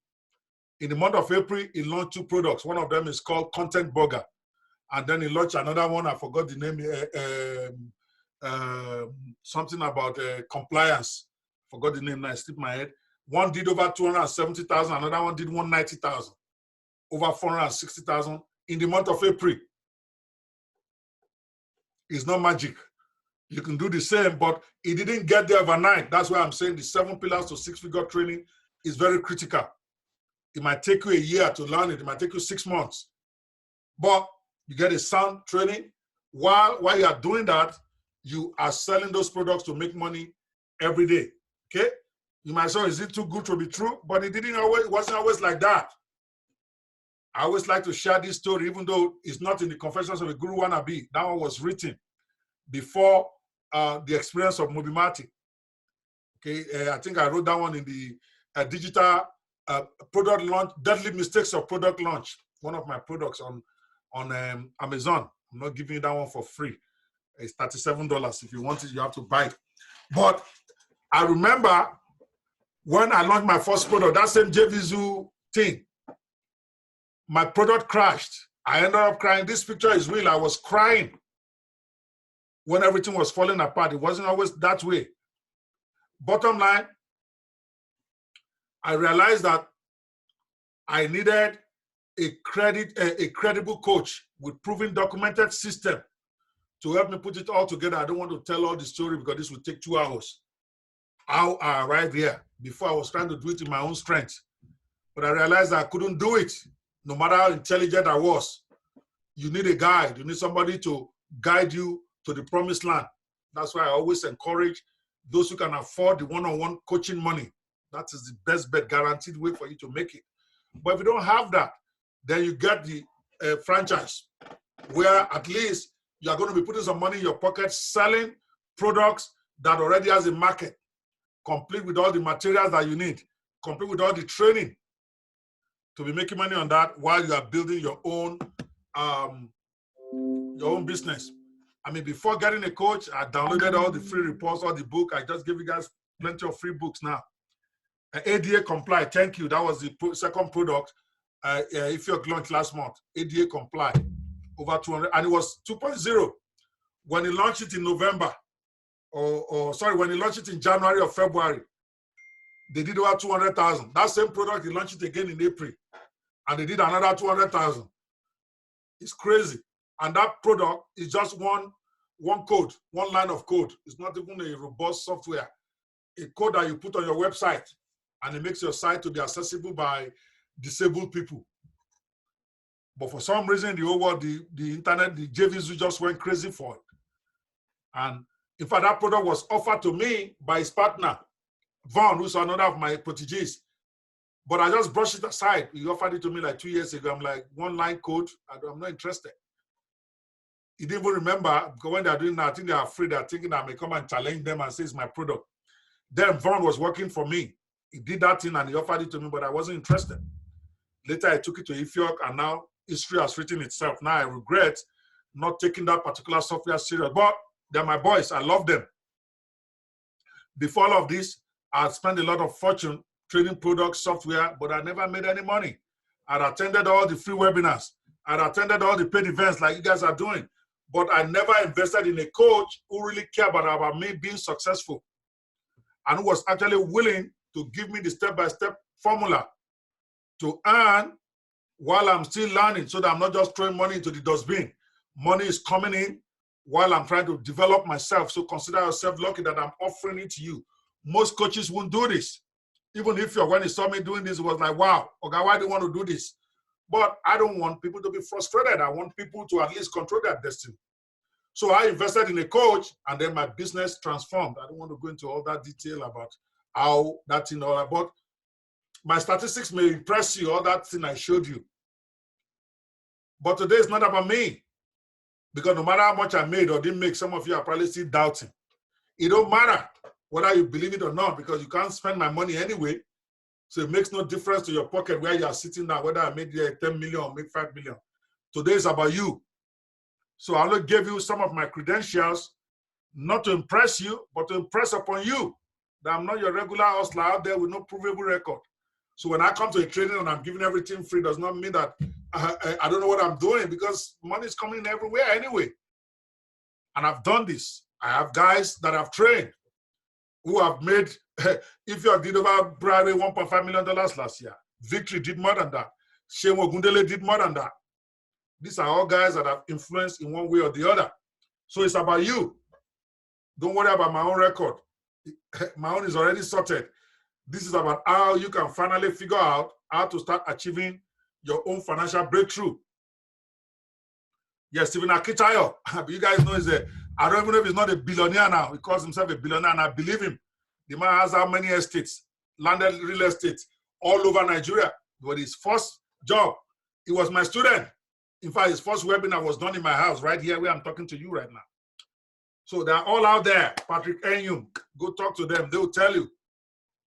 In the month of April, he launched 2 products. One of them is called Content Burger. And then he launched another one. I forgot the name. Something about compliance. Forgot the name now. It slipped my head. One did over 270,000. Another one did 190,000. Over 460,000 in the month of April. It's not magic. You can do the same, but it didn't get there overnight. That's why I'm saying the 7 pillars to 6-figure training is very critical. It might take you a year to learn it. It might take you 6 months. But you get a sound training. While you are doing that, you are selling those products to make money every day. Okay? You might say, is it too good to be true? But it wasn't always like that. I always like to share this story, even though it's not in the Confessions of a Guru Wannabe. That one was written before the experience of Mobimati. Okay, I think I wrote that one in the digital product launch, deadly mistakes of product launch. One of my products on Amazon. I'm not giving you that one for free. It's $37. If you want it, you have to buy it. But I remember when I launched my first product, that same JVZoo thing, my product crashed. I ended up crying. This picture is real. I was crying when everything was falling apart. It wasn't always that way. Bottom line, I realized that I needed a credible coach with proven documented system to help me put it all together. I don't want to tell all the story because this would take 2 hours. How I arrived here. Before I was trying to do it in my own strength. But I realized I couldn't do it, no matter how intelligent I was. You need a guide. You need somebody to guide you to the promised land. That's why I always encourage those who can afford the one-on-one coaching money. That is the best bet, guaranteed way for you to make it. But if you don't have that, then you get the franchise, where at least you are going to be putting some money in your pocket, selling products that already has a market, complete with all the materials that you need, complete with all the training to be making money on that while you are building your own business. I mean, before getting a coach, I downloaded all the free reports, all the book. I just gave you guys plenty of free books now. ADA Comply, thank you. That was the second product. If you launched last month, ADA Comply, over 200, and it was 2.0 when he launched it in November, when he launched it in January or February. They did over 200,000. That same product, he launched it again in April, and they did another 200,000. It's crazy. And that product is just one code, one line of code. It's not even a robust software. A code that you put on your website, and it makes your site to be accessible by disabled people. But for some reason, the whole world, the internet, the JVZoo just went crazy for it. And in fact, that product was offered to me by his partner, Vaughn, who's another of my proteges. But I just brushed it aside. He offered it to me like 2 years ago. I'm like, one line code, I'm not interested. He didn't even remember, because when they're doing that, I think they're afraid, they're thinking I may come and challenge them and say it's my product. Then Vaughn was working for me. He did that thing and he offered it to me, but I wasn't interested. Later, I took it to Ifiok, and now history has written itself. Now I regret not taking that particular software serious, but they're my boys. I love them. Before all of this, I spent a lot of fortune training products, software, but I never made any money. I'd attended all the free webinars. I'd attended all the paid events like you guys are doing, but I never invested in a coach who really cared about me being successful and who was actually willing to give me the step-by-step formula to earn while I'm still learning, so that I'm not just throwing money into the dustbin. Money is coming in while I'm trying to develop myself. So consider yourself lucky that I'm offering it to you. Most coaches won't do this. Even if when he saw me doing this, it was like, wow, okay, why do you want to do this? But I don't want people to be frustrated. I want people to at least control their destiny. So I invested in a coach, and then my business transformed. I don't want to go into all that detail about how that thing all about. My statistics may impress you, all that thing I showed you. But today is not about me. Because no matter how much I made or didn't make, some of you are probably still doubting. It don't matter whether you believe it or not, because you can't spend my money anyway. So it makes no difference to your pocket where you are sitting now, whether I made 10 million or make 5 million. Today is about you. So I only gave you some of my credentials, not to impress you, but to impress upon you that I'm not your regular hustler out there with no provable record. So when I come to a training and I'm giving everything free, does not mean that I don't know what I'm doing, because money is coming in everywhere anyway. And I've done this. I have guys that I've trained who have made, if you did over Friday, $1.5 million last year. Victory did more than that. Shane Ogundele did more than that. These are all guys that have influenced in one way or the other. So it's about you. Don't worry about my own record. My own is already sorted. This is about how you can finally figure out how to start achieving your own financial breakthrough. Yes, Stephen Akitayo, you guys know I don't even know if he's not a billionaire now. He calls himself a billionaire, and I believe him. The man has how many estates, landed real estate all over Nigeria. But his first job, he was my student. In fact, his first webinar was done in my house right here where I'm talking to you right now. So they're all out there. Patrick Enyum, go talk to them. They'll tell you.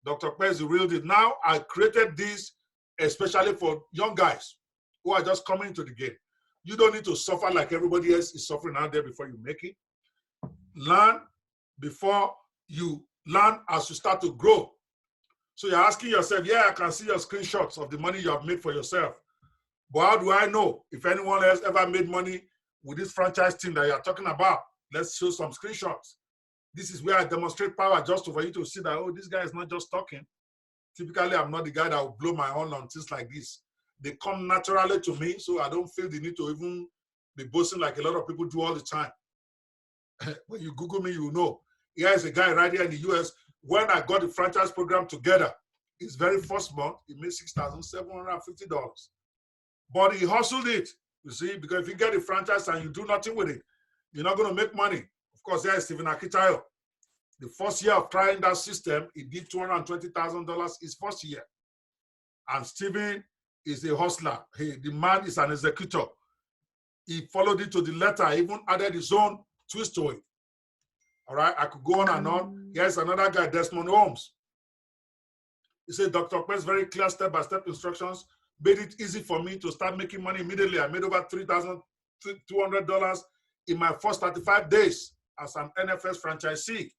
Dr. Kwe is the real deal. Now, I created this especially for young guys who are just coming into the game. You don't need to suffer like everybody else is suffering out there before you make it. Learn before you learn as you start to grow. So you're asking yourself, yeah, I can see your screenshots of the money you have made for yourself. But how do I know if anyone else ever made money with this franchise team that you're talking about? Let's show some screenshots. This is where I demonstrate power just for you to see that, oh, this guy is not just talking. Typically, I'm not the guy that will blow my horn on things like this. They come naturally to me, so I don't feel the need to even be boasting like a lot of people do all the time. When you Google me, you know. Here is a guy right here in the US. When I got the franchise program together, his very first month, he made $6,750. But he hustled it, you see, because if you get a franchise and you do nothing with it, you're not going to make money. Of course, there is Stephen Akitayo. The first year of trying that system, he did $220,000 his first year. And Stephen is a hustler. The man is an executor. He followed it to the letter, even added his own twist to it. All right, I could go on and on. Here's another guy, Desmond Holmes. He said, Dr. Kwe's very clear step-by-step instructions made it easy for me to start making money immediately. I made over $3,200 in my first 35 days as an NFS franchisee.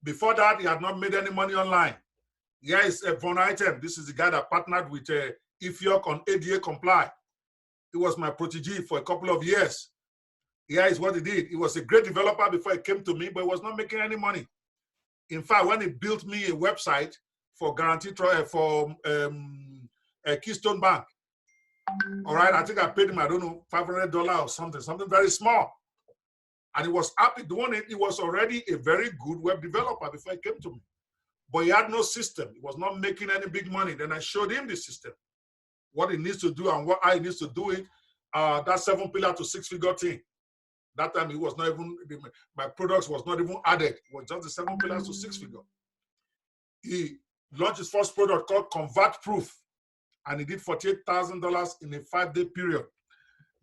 Before that, he had not made any money online. Here is a Von Item. This is the guy that partnered with Ifiok on ADA Comply. He was my protege for a couple of years. Here is what he did. He was a great developer before he came to me, but he was not making any money. In fact, when he built me a website for Keystone Bank, All right, I think I paid him, I don't know, $500 or something very small. And he was happy doing it. He was already a very good web developer before he came to me. But he had no system. He was not making any big money. Then I showed him the system, what he needs to do and what I needs to do it. That 7 pillar to 6 figure thing. That time it was not even, my products was not even added. It was just the 7 pillars to 6 figure. He launched his first product called Convert Proof, and he did $48,000 in a 5-day period.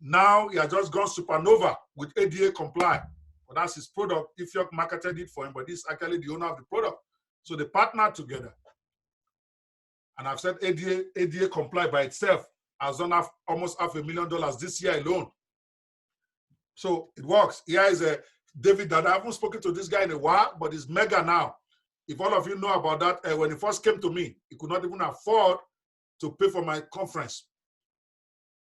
Now he has just gone supernova with ADA Comply. But that's his product. Ifiok marketed it for him, but he's actually the owner of the product. So they partnered together. And I've said ADA Comply by itself has done almost $500,000 this year alone. So it works. Here is a David that I haven't spoken to this guy in a while, but he's mega now. If all of you know about that, when he first came to me, he could not even afford to pay for my conference.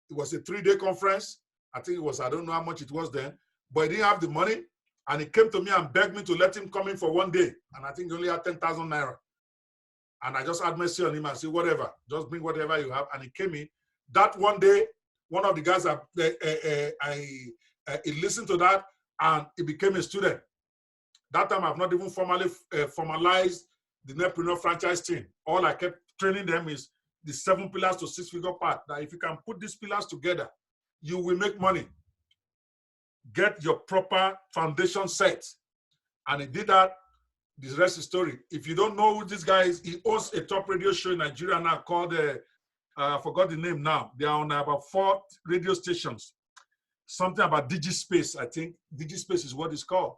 It was a 3-day conference. I think it was, I don't know how much it was then, but he didn't have the money. And he came to me and begged me to let him come in for 1 day. And I think he only had 10,000 naira. And I just had mercy on him and said, whatever, just bring whatever you have. And he came in. That 1 day, one of the guys, he listened to that and he became a student. That time I've not even formally formalized the Netpreneur franchise team. All I kept training them is the 7 pillars to 6 figure part. That if you can put these pillars together, you will make money. Get your proper foundation set. And he did that. The rest is story. If you don't know who this guy is, he owns a top radio show in Nigeria now called, I forgot the name now. They are on about 4 radio stations. Something about DigiSpace, I think. DigiSpace is what it's called.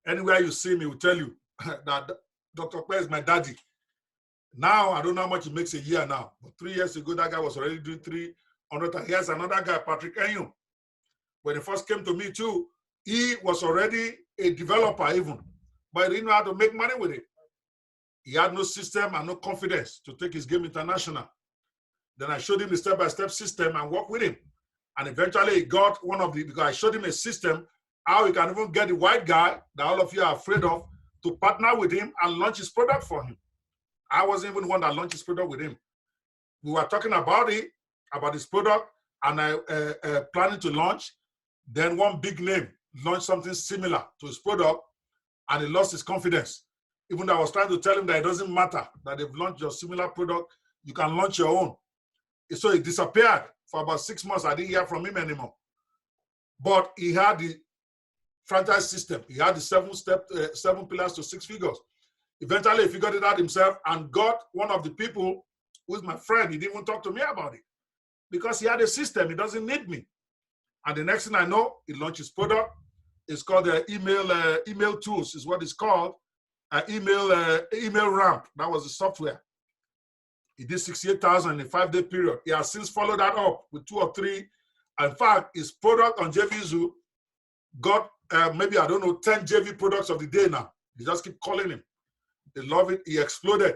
Anywhere you see me, will tell you that Dr. Claire is my daddy. Now, I don't know how much he makes a year now. But 3 years ago, that guy was already doing 300. Here's another guy, Patrick Enyum. When he first came to me too, he was already a developer even, but he didn't know how to make money with it. He had no system and no confidence to take his game international. Then I showed him the step-by-step system and worked with him. And eventually he got one of the, because I showed him a system, how he can even get the white guy that all of you are afraid of to partner with him and launch his product for him. I wasn't even the one that launched his product with him. We were talking about it, about his product, and I planning to launch. Then one big name launched something similar to his product, and he lost his confidence. Even though I was trying to tell him that it doesn't matter, that they've launched your similar product, you can launch your own. So he disappeared for about 6 months. I didn't hear from him anymore. But he had the franchise system. He had the 7 pillars to 6 figures. Eventually, he figured it out himself and got one of the people who's my friend. He didn't even talk to me about it because he had a system. He doesn't need me. And the next thing I know, he launched his product. It's called email tools is what it's called. Email ramp. That was the software. He did 68,000 in a 5-day period. He has since followed that up with 2 or 3. In fact, his product on JVZoo got maybe, I don't know, 10 JV products of the day now. They just keep calling him. They love it. He exploded.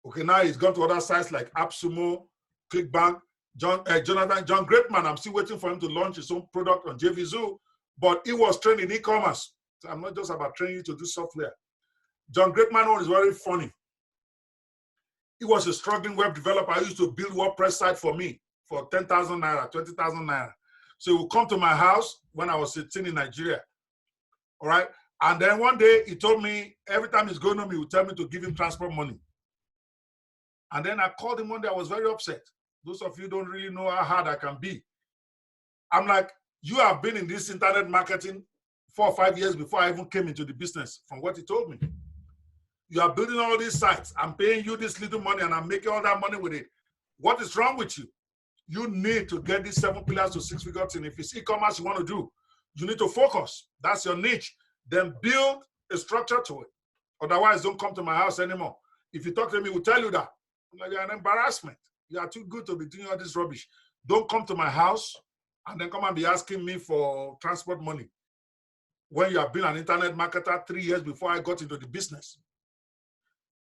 Okay, now he's gone to other sites like AppSumo, ClickBank. John Greatman, I'm still waiting for him to launch his own product on JVZoo, but he was trained in e-commerce. So I'm not just about training you to do software. John Greatman is very funny. He was a struggling web developer. I used to build WordPress site for me for 10,000 naira, 20,000 naira. So he would come to my house when I was sitting in Nigeria. All right. And then one day he told me every time he's going home, he would tell me to give him transport money. And then I called him one day. I was very upset. Those of you don't really know how hard I can be. I'm like, you have been in this internet marketing 4 or 5 years before I even came into the business, from what he told me. You are building all these sites. I'm paying you this little money and I'm making all that money with it. What is wrong with you? You need to get these 7 pillars to 6 figures in. If it's e-commerce you want to do, you need to focus. That's your niche. Then build a structure to it. Otherwise, don't come to my house anymore. If you talk to me, we'll tell you that. I'm like, you're an embarrassment. You are too good to be doing all this rubbish. Don't come to my house and then come and be asking me for transport money when you have been an internet marketer 3 years before I got into the business.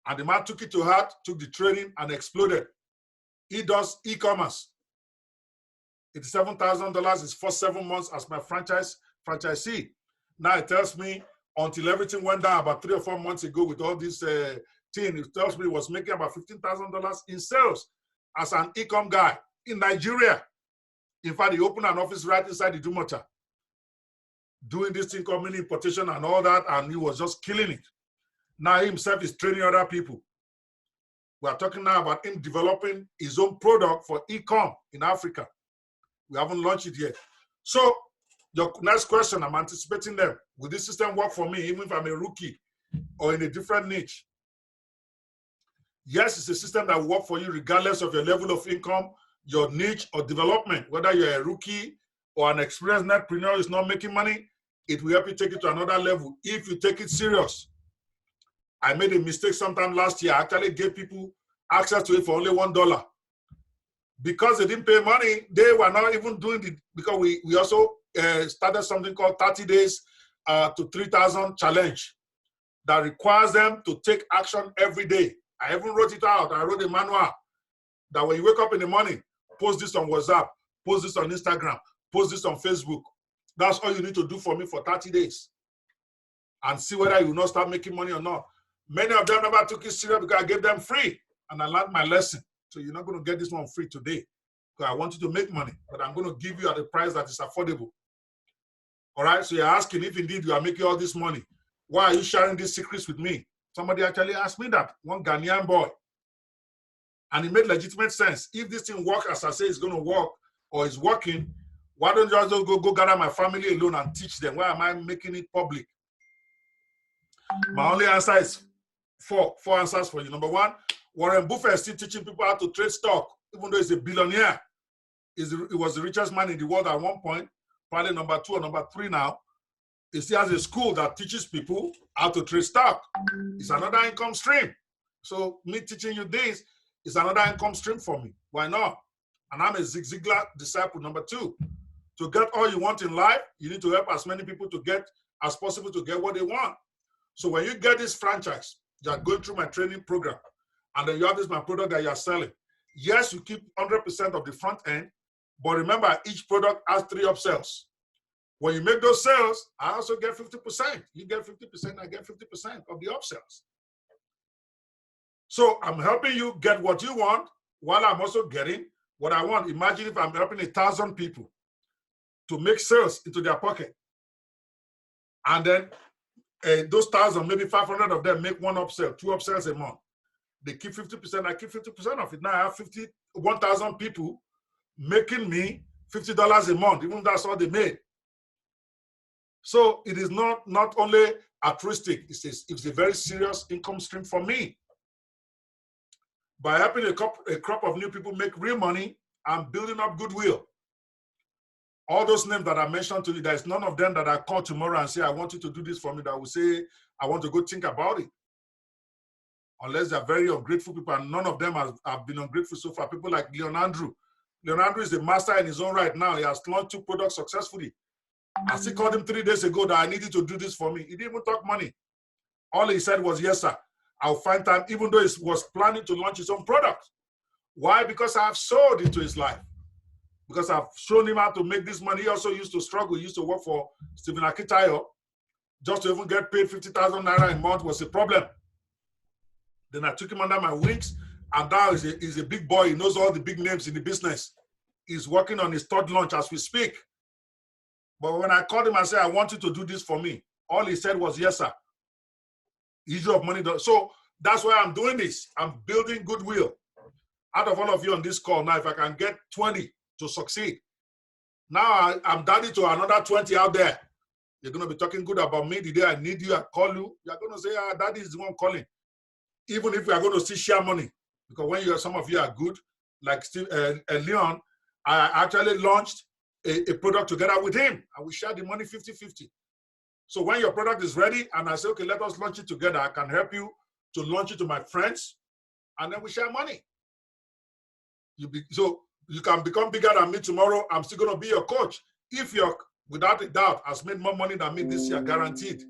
And the man took it to heart, took the training and exploded. He does e-commerce. It's $7,000 his first 7 months as my franchisee. Now it tells me until everything went down about 3 or 4 months ago with all this thing, it tells me he was making about $15,000 in sales as an e-com guy. in Nigeria. In fact, he opened an office right inside the Idumota, doing this thing called mini importation and all that, and he was just killing it. Now he himself is training other people. We are talking now about him developing his own product for e-com in Africa. We haven't launched it yet. So your next question, I'm anticipating them. Will this system work for me, even if I'm a rookie or in a different niche? Yes, it's a system that will work for you regardless of your level of income, your niche or development. Whether you're a rookie or an experienced netpreneur who is not making money, it will help you take it to another level if you take it serious. I made a mistake sometime last year. I actually gave people access to it for only $1. Because they didn't pay money, they were not even doing it, because we also started something called 30 days to 3,000 challenge that requires them to take action every day. I even wrote it out. I wrote a manual that when you wake up in the morning, post this on WhatsApp, post this on Instagram, post this on Facebook. That's all you need to do for me for 30 days and see whether you will not start making money or not. Many of them never took it serious because I gave them free and I learned my lesson. So you're not going to get this one free today because I want you to make money, but I'm going to give you at a price that is affordable. All right, so you're asking if indeed you are making all this money, why are you sharing these secrets with me? Somebody actually asked me that, one Ghanaian boy. And it made legitimate sense. If this thing works as I say it's going to work or is working, why don't you just go gather my family alone and teach them? Why am I making it public? My only answer is four answers for you. Number one, Warren Buffett is still teaching people how to trade stock, even though he's a billionaire. He was the richest man in the world at one point, probably number 2 or number 3 now. He still has a school that teaches people how to trade stock. It's another income stream. So me teaching you this is another income stream for me. Why not? And I'm a Zig Ziglar disciple. Number 2, to get all you want in life, you need to help as many people to get as possible to get what they want. So when you get this franchise, you're going through my training program, and then you have this my product that you're selling. Yes, you keep 100% of the front end, but remember, each product has 3 upsells. When you make those sales, I also get 50%. You get 50%, I get 50% of the upsells. So I'm helping you get what you want while I'm also getting what I want. Imagine if I'm helping 1,000 people to make sales into their pocket. And then those 1,000, maybe 500 of them make 1 upsell, 2 upsells a month. They keep 50%, I keep 50% of it. Now I have 1,000 people making me $50 a month, even that's all they made. So it is not only altruistic, it's a very serious income stream for me. By helping a crop of new people make real money, I'm building up goodwill. All those names that I mentioned to you, there's none of them that I call tomorrow and say, I want you to do this for me, that will say, I want to go think about it. Unless they're very ungrateful people, and none of them have been ungrateful so far. People like Leon Andrew. Leon Andrew is a master in his own right now. He has launched 2 products successfully. I still called him 3 days ago that I needed to do this for me. He didn't even talk money. All he said was, yes, sir, I'll find time, even though he was planning to launch his own product. Why? Because I have sold into his life. Because I've shown him how to make this money. He also used to struggle. He used to work for Stephen Akitayo. Just to even get paid 50,000 naira a month was a problem. Then I took him under my wings, and now he's a big boy. He knows all the big names in the business. He's working on his 3rd launch as we speak. But when I called him and said, I want you to do this for me, all he said was, yes, sir. Issue of money. So that's why I'm doing this. I'm building goodwill. Out of all of you on this call now, if I can get 20 to succeed, now I'm daddy to another 20 out there. You're going to be talking good about me the day I need you, I call you. You're going to say, daddy is the one calling. Even if we are going to still share money. Because when some of you are good, like Steve Leon, I actually launched a product together with him, and we share the money 50-50. So when your product is ready, and I say, okay, let us launch it together, I can help you to launch it to my friends, and then we share money. So you can become bigger than me tomorrow. I'm still going to be your coach. If you're, without a doubt, has made more money than me this year, guaranteed.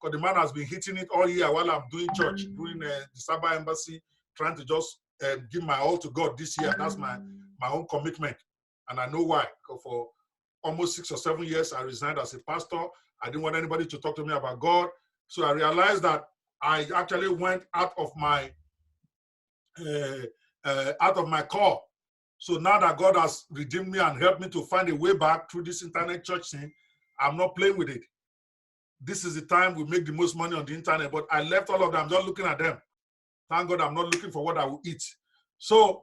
Because the man has been hitting it all year while I'm doing church, doing the Saba Embassy, trying to just give my all to God this year. That's my own commitment. And I know why. Because for almost 6 or 7 years, I resigned as a pastor. I didn't want anybody to talk to me about God. So I realized that I actually went out of my core. So now that God has redeemed me and helped me to find a way back through this internet church thing, I'm not playing with it. This is the time we make the most money on the internet, but I left all of them. I'm just looking at them. Thank God I'm not looking for what I will eat. So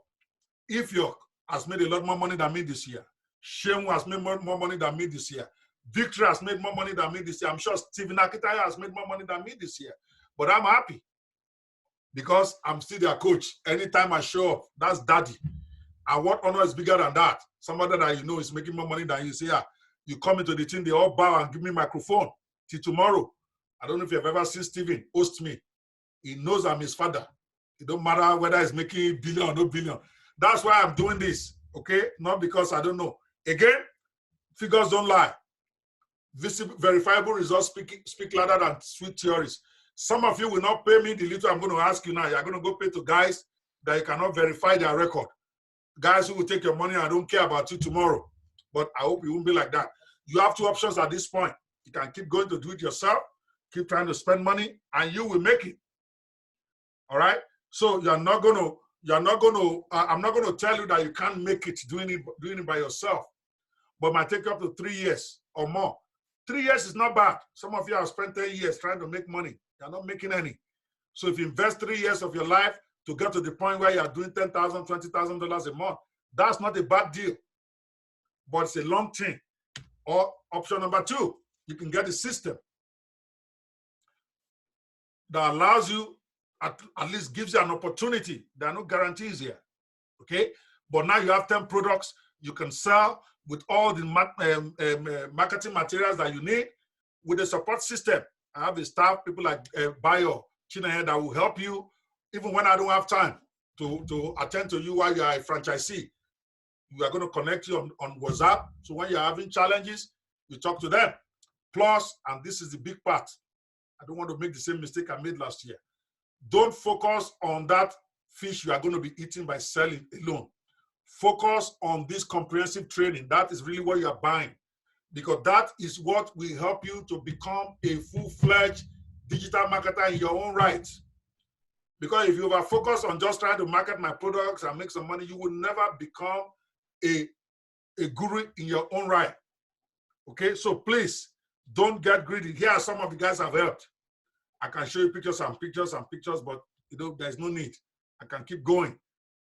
if you has made a lot more money than me this year, Shemu has made more money than me this year, Victory has made more money than me this year, I'm sure Stephen Akitaya has made more money than me this year, but I'm happy because I'm still their coach. Anytime I show up, that's daddy. And what honor is bigger than that? Somebody that you know is making more money than you. Say, yeah, you come into the team, they all bow and give me microphone till tomorrow. I don't know if you've ever seen Stephen host me. He knows I'm his father. It don't matter whether he's making billion or no billion. That's why I'm doing this, okay? Not because I don't know. Again, figures don't lie. Verifiable results speak louder than sweet theories. Some of you will not pay me the little I'm going to ask you now. You're going to go pay to guys that you cannot verify their record. Guys who will take your money and don't care about you tomorrow. But I hope it won't be like that. You have two options at this point. You can keep going to do it yourself, keep trying to spend money, and you will make it. All right? So I'm not going to tell you that you can't make it doing it by yourself. But it might take up to 3 years or more. 3 years is not bad. Some of you have spent 10 years trying to make money. You're not making any. So if you invest 3 years of your life to get to the point where you're doing $10,000, $20,000 a month, that's not a bad deal. But it's a long thing. Or option number 2, you can get a system that allows you, at least gives you an opportunity. There are no guarantees here, okay? But now you have 10 products you can sell with all the marketing materials that you need with a support system. I have a staff, people like Bayo, Chinahe, that will help you even when I don't have time to attend to you while you are a franchisee. We are going to connect you on WhatsApp. So when you're having challenges, you talk to them. Plus, and this is the big part, I don't want to make the same mistake I made last year. Don't focus on that fish you are going to be eating by selling alone. Focus on this comprehensive training. That is really what you are buying, because that is what will help you to become a full-fledged digital marketer in your own right. Because if you are focused on just trying to market my products and make some money, you will never become a guru in your own right. Okay, so please don't get greedy. Here are some of the guys I've helped. I can show you pictures and pictures and pictures, but you know, there's no need. I can keep going.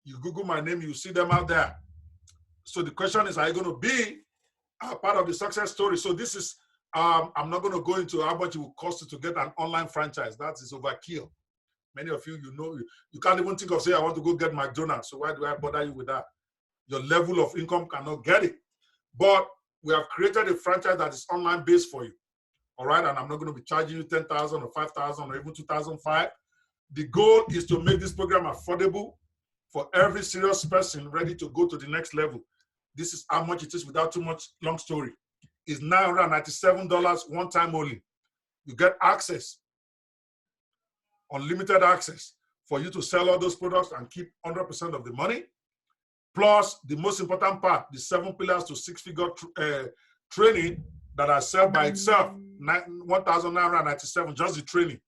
You Google my name, you see them out there. So the question is, are you going to be a part of the success story? So this is, I'm not going to go into how much it will cost you to get an online franchise. That is overkill. Many of you, you know, you can't even think of saying, I want to go get McDonald's. So why do I bother you with that? Your level of income cannot get it. But we have created a franchise that is online based for you. All right, and I'm not going to be charging you 10,000 or 5,000 or even 2,005. The goal is to make this program affordable for every serious person ready to go to the next level. This is how much it is without too much long story. It's $997 one time only. You get access, unlimited access for you to sell all those products and keep 100% of the money. Plus, the most important part, the 7 pillars to 6-figure training that I sell by itself, $1,997, just the training.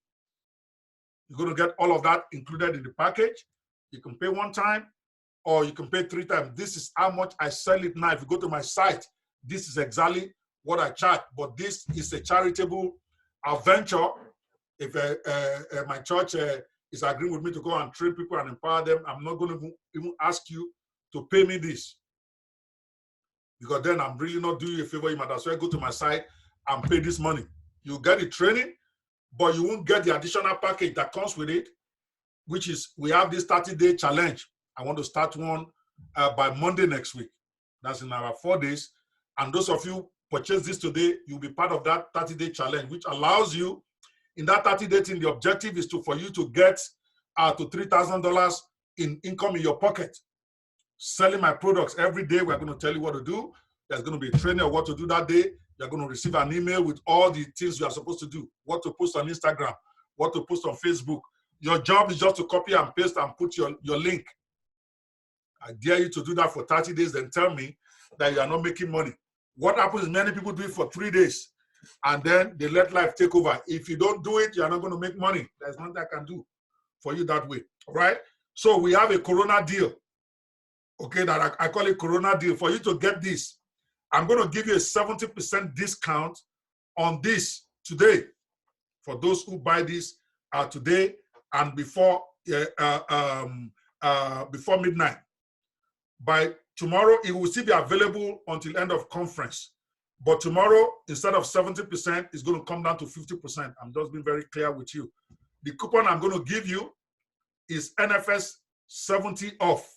You're going to get all of that included in the package. You can pay one time or you can pay 3 times. This is how much I sell it now. If you go to my site, this is exactly what I charge. But this is a charitable venture. If my church is agreeing with me to go and train people and empower them, I'm not going to even ask you to pay me this. Because then I'm really not doing you a favor. You might as well go to my site and pay this money. You get the training, but you won't get the additional package that comes with it, which is we have this 30-day challenge. I want to start one by Monday next week. That's in our 4 days. And those of you purchase this today, you'll be part of that 30-day challenge, which allows you, in that 30-day thing, the objective is for you to get to $3,000 in income in your pocket. Selling my products every day, we're going to tell you what to do. There's going to be a training of what to do that day. You're going to receive an email with all the things you are supposed to do, what to post on Instagram, what to post on Facebook. Your job is just to copy and paste and put your link. I dare you to do that for 30 days, then tell me that you are not making money. What happens is many people do it for 3 days, and then they let life take over. If you don't do it, you're not going to make money. There's nothing I can do for you that way, all right? So we have a Corona deal. okay, that I call it Corona deal. For you to get this, I'm going to give you a 70% discount on this today for those who buy this today and before midnight. By tomorrow, it will still be available until end of conference. But tomorrow, instead of 70%, it's going to come down to 50%. I'm just being very clear with you. The coupon I'm going to give you is NFS 70 off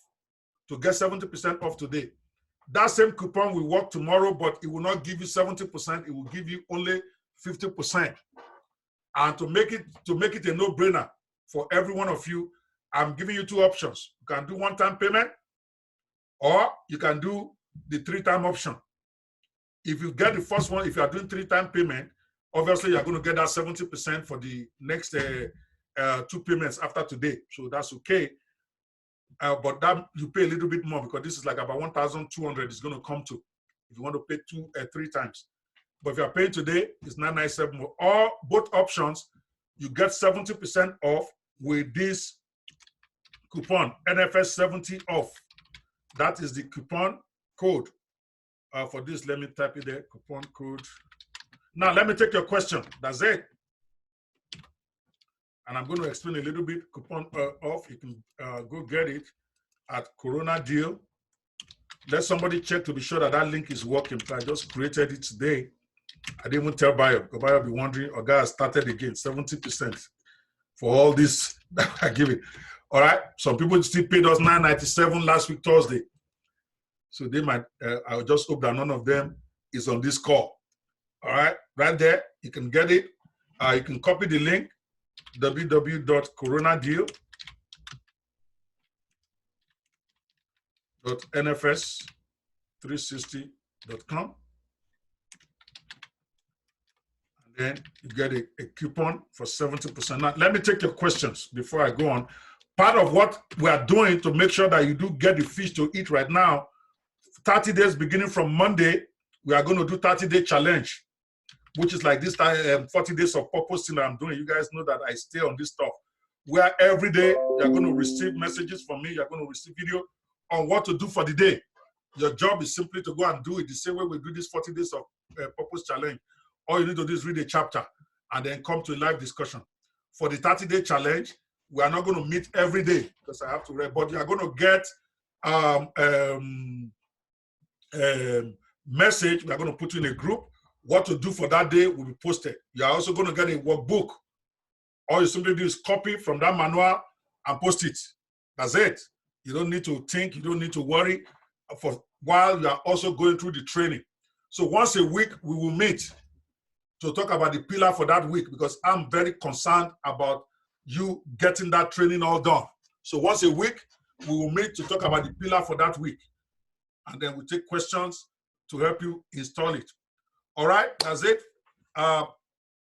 to get 70% off today. That same coupon will work tomorrow, but it will not give you 70%. It will give you only 50%. And to make it a no-brainer for every one of you, I'm giving you two options. You can do one-time payment, or you can do the three-time option. If you get the first one, if you are doing three-time payment, obviously you're going to get that 70% for the next two payments after today. So that's okay. But that you pay a little bit more because this is like about 1,200 is going to come to if you want to pay three times. But if you're paying today, it's 997 more. Or both options, you get 70% off with this coupon, NFS 70 off. That is the coupon code. For this, let me type it there, coupon code. Now, let me take your question. That's it. And I'm going to explain a little bit coupon off. You can go get it at Corona Deal. Let somebody check to be sure that that link is working. I just created it today. I didn't even tell Bayo. Bayo will be wondering, oh, guys started again, 70% for all this that I give it. All right. Some people still paid us $9.97 last week, Thursday. So they might, I just hope that none of them is on this call. All right. Right there, you can get it. You can copy the link, www.coronadeal.nfs360.com. And then you get a coupon for 70%. Now, let me take your questions before I go on. Part of what we are doing to make sure that you do get the fish to eat right now, 30 days beginning from Monday, we are going to do 30-day challenge, which is like this time 40 days of purpose thing that I'm doing. You guys know that I stay on this stuff, where every day you're going to receive messages from me. You're going to receive video on what to do for the day. Your job is simply to go and do it the same way we do this 40 days of purpose challenge. All you need to do is read a chapter and then come to a live discussion. For the 30-day challenge, we are not going to meet every day because I have to read, but you are going to get message. We are going to put you in a group. What to do for that day will be posted. You are also going to get a workbook. All you simply do is copy from that manual and post it. That's it. You don't need to think. You don't need to worry for while you are also going through the training. So once a week, we will meet to talk about the pillar for that week because I'm very concerned about you getting that training all done. So once a week, we will meet to talk about the pillar for that week. And then we'll take questions to help you install it. All right, that's it.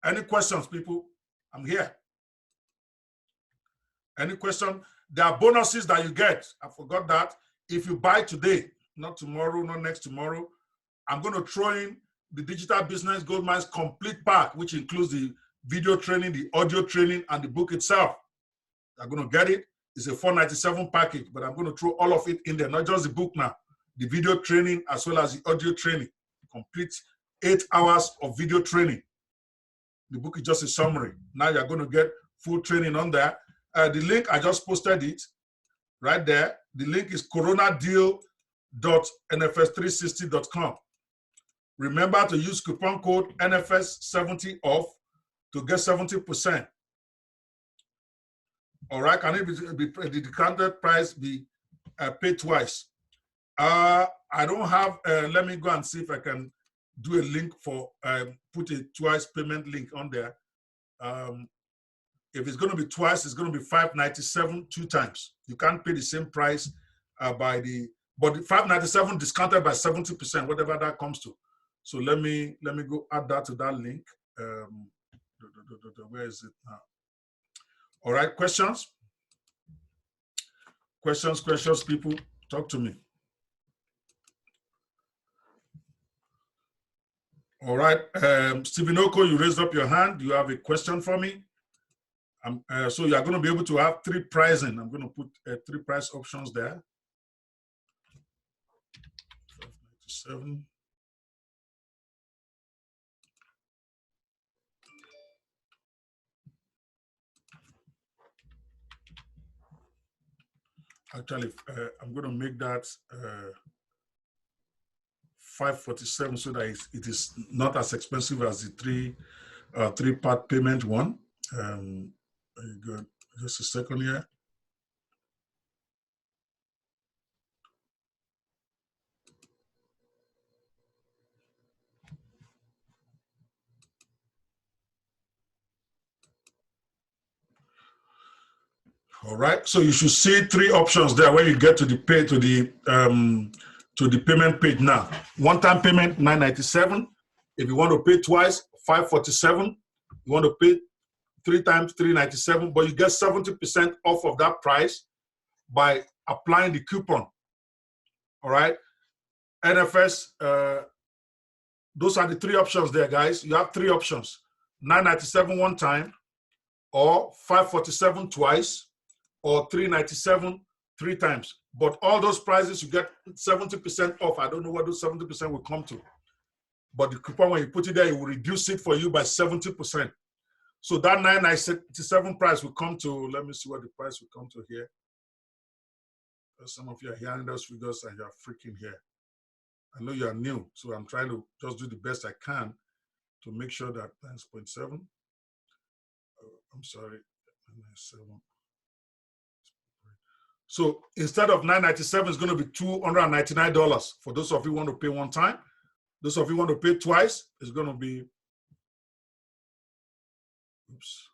Any questions, people? I'm here. Any question? There are bonuses that you get. I forgot that. If you buy today, not tomorrow, not next tomorrow, I'm going to throw in the Digital Business Goldmines complete pack, which includes the video training, the audio training, and the book itself. I'm going to get it. It's a $497 package, but I'm going to throw all of it in there, not just the book now, the video training as well as the audio training. Complete 8 hours of video training. The book is just a summary. Now you're going to get full training on there. The link, I just posted it right there. The link is coronadeal.nfs360.com. Remember to use coupon code NFS70 off to get 70%. All right, can it be the discounted price be paid twice? I don't have, let me go and see if I can do a link for, put a twice payment link on there. If it's going to be twice, it's going to be $597 2 times. You can't pay the same price but the $597 discounted by 70%, whatever that comes to. So let me go add that to that link. Where is it now? All right, questions? Questions, people, talk to me. All right, Stephen Oko, you raised up your hand. Do you have a question for me? So you are going to be able to have 3 pricing. I'm going to put 3 price options there. 547. Actually, I'm going to make that 547 so that it is not as expensive as the three-part payment one. Good. Just a second here. All right. So you should see three options there when you get to the payment page now. One-time payment, $9.97. If you want to pay twice, $5.47. You want to pay 3 times, $3.97. But you get 70% off of that price by applying the coupon. All right. NFS. Those are the three options there, guys. You have three options: $9.97 one time, or $5.47 twice, or $3.97 3 times. But all those prices, you get 70% off. I don't know what those 70% will come to. But the coupon, when you put it there, it will reduce it for you by 70%. So that $9.97 price will come to, let me see what the price will come to here. Some of you are hearing those figures and you're freaking here. I know you are new, so I'm trying to just do the best I can to make sure that 9.7. I'm sorry, 9.7. So instead of $9.97, it's going to be $299 for those of you who want to pay one time. Those of you who want to pay twice, it's going to be, oops.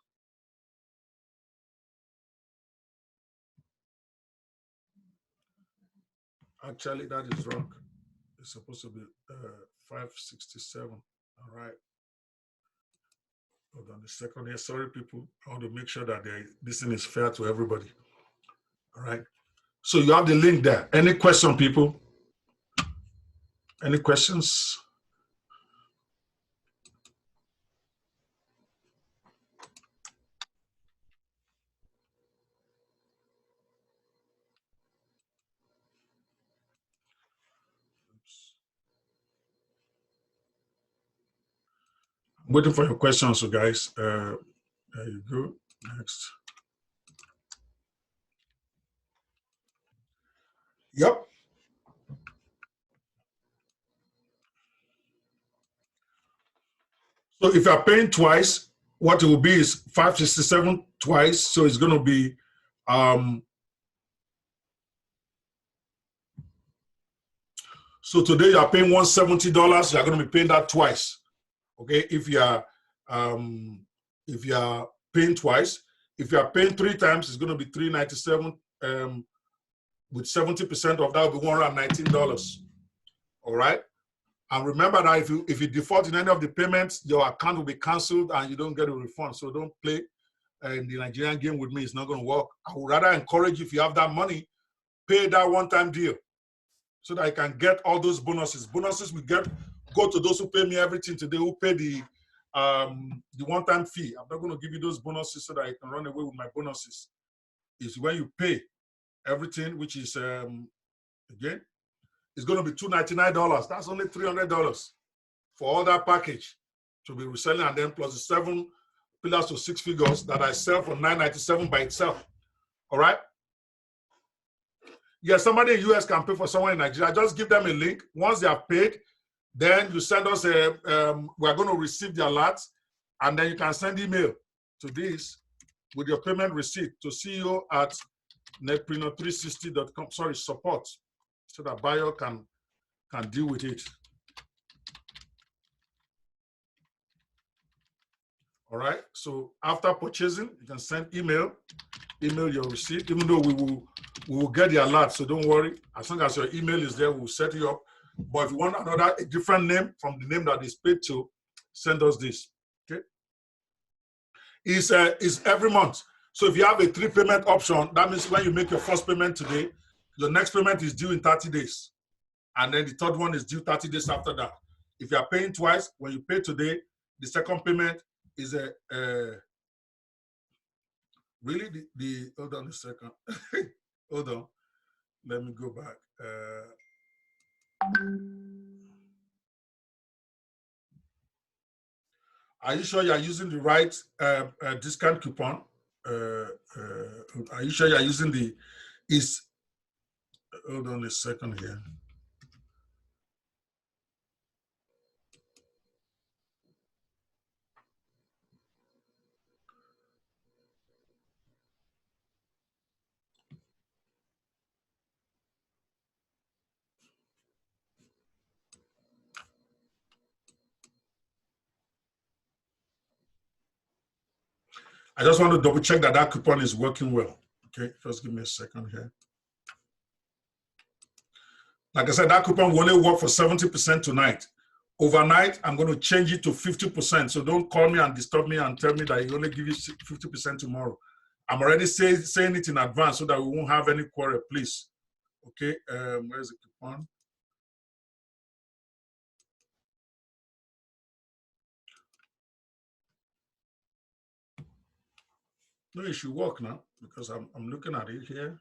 Actually, that is wrong. It's supposed to be 567. All right. Hold on a second here. Sorry, people. I want to make sure that this thing is fair to everybody. All right. So you have the link there. Any question, people? Any questions? I'm waiting for your questions, so guys. There you go. Next. Yep. So if you're paying twice, what it will be is 567 twice. So it's going to be so today you're paying $170. You're going to be paying that twice. Okay, if you're paying twice. If you're paying 3 times, it's going to be $397. With 70% of that will be $119. All right. And remember that if you default in any of the payments, your account will be canceled and you don't get a refund. So don't play in the Nigerian game with me. It's not going to work. I would rather encourage you, if you have that money, pay that one-time deal so that I can get all those bonuses. Bonuses we get go to those who pay me everything today, who pay the one-time fee. I'm not going to give you those bonuses so that I can run away with my bonuses. It's when you pay everything, which is again, it's going to be $299. That's only $300 for all that package to be reselling, and then plus the 7 pillars to 6 figures that I sell for $997 by itself. All right. Yeah, somebody in US can pay for someone in Nigeria. Just give them a link. Once they are paid, then you send us a. We're going to receive the alerts, and then you can send email to this with your payment receipt to CEO@netpreneur360.com. Sorry, support, so that buyer can deal with it. All right. So after purchasing, you can send email your receipt. Even though we will get the alert, so don't worry. As long as your email is there, we'll set you up. But if you want a different name from the name that is paid to, send us this. Okay. It's every month. So if you have a 3 payment option, that means when you make your first payment today, your next payment is due in 30 days. And then the third one is due 30 days after that. If you are paying twice, when you pay today, the second payment is really hold on a second. Hold on. Let me go back. Are you sure you're using the right discount coupon? Are you sure you're using the, hold on a second here. I just want to double check that that coupon is working well. Okay, just give me a second here. Like I said, that coupon will only work for 70% tonight. Overnight, I'm going to change it to 50%. So don't call me and disturb me and tell me that you only give you 50% tomorrow. I'm already saying it in advance so that we won't have any quarrel, please. Okay, where's the coupon? No, it should work now because I'm looking at it here.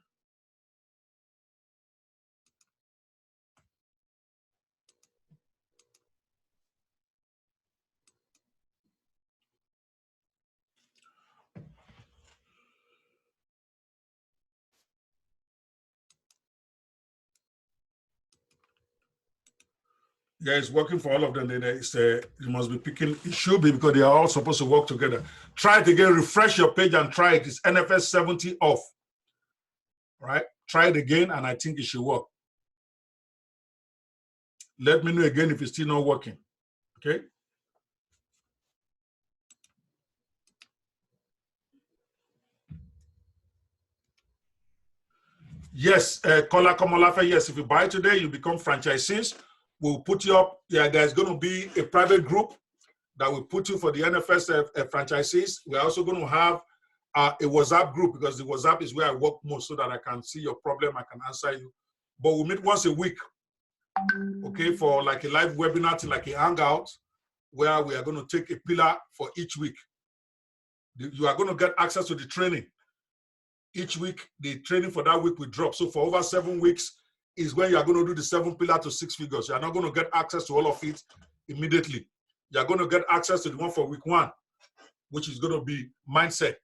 Yeah, it's working for all of them. Then it must be picking. It should be because they are all supposed to work together. Try it again. Refresh your page and try it. It's NFS 70 off. Right? Try it again, and I think it should work. Let me know again if it's still not working. Okay. Yes, Kola Komolafe. Yes, if you buy today, you become franchisees. We'll put you up. Yeah, there's going to be a private group that will put you for the NFS franchisees. We're also going to have a WhatsApp group because the WhatsApp is where I work most so that I can see your problem, I can answer you. But we'll meet once a week, okay, for like a live webinar, like a hangout, where we are going to take a pillar for each week. You are going to get access to the training. Each week, the training for that week will drop. So for over 7 weeks is when you are going to do the 7 pillar to 6 figures. You are not going to get access to all of it immediately. You are going to get access to the one for week 1, which is going to be mindset.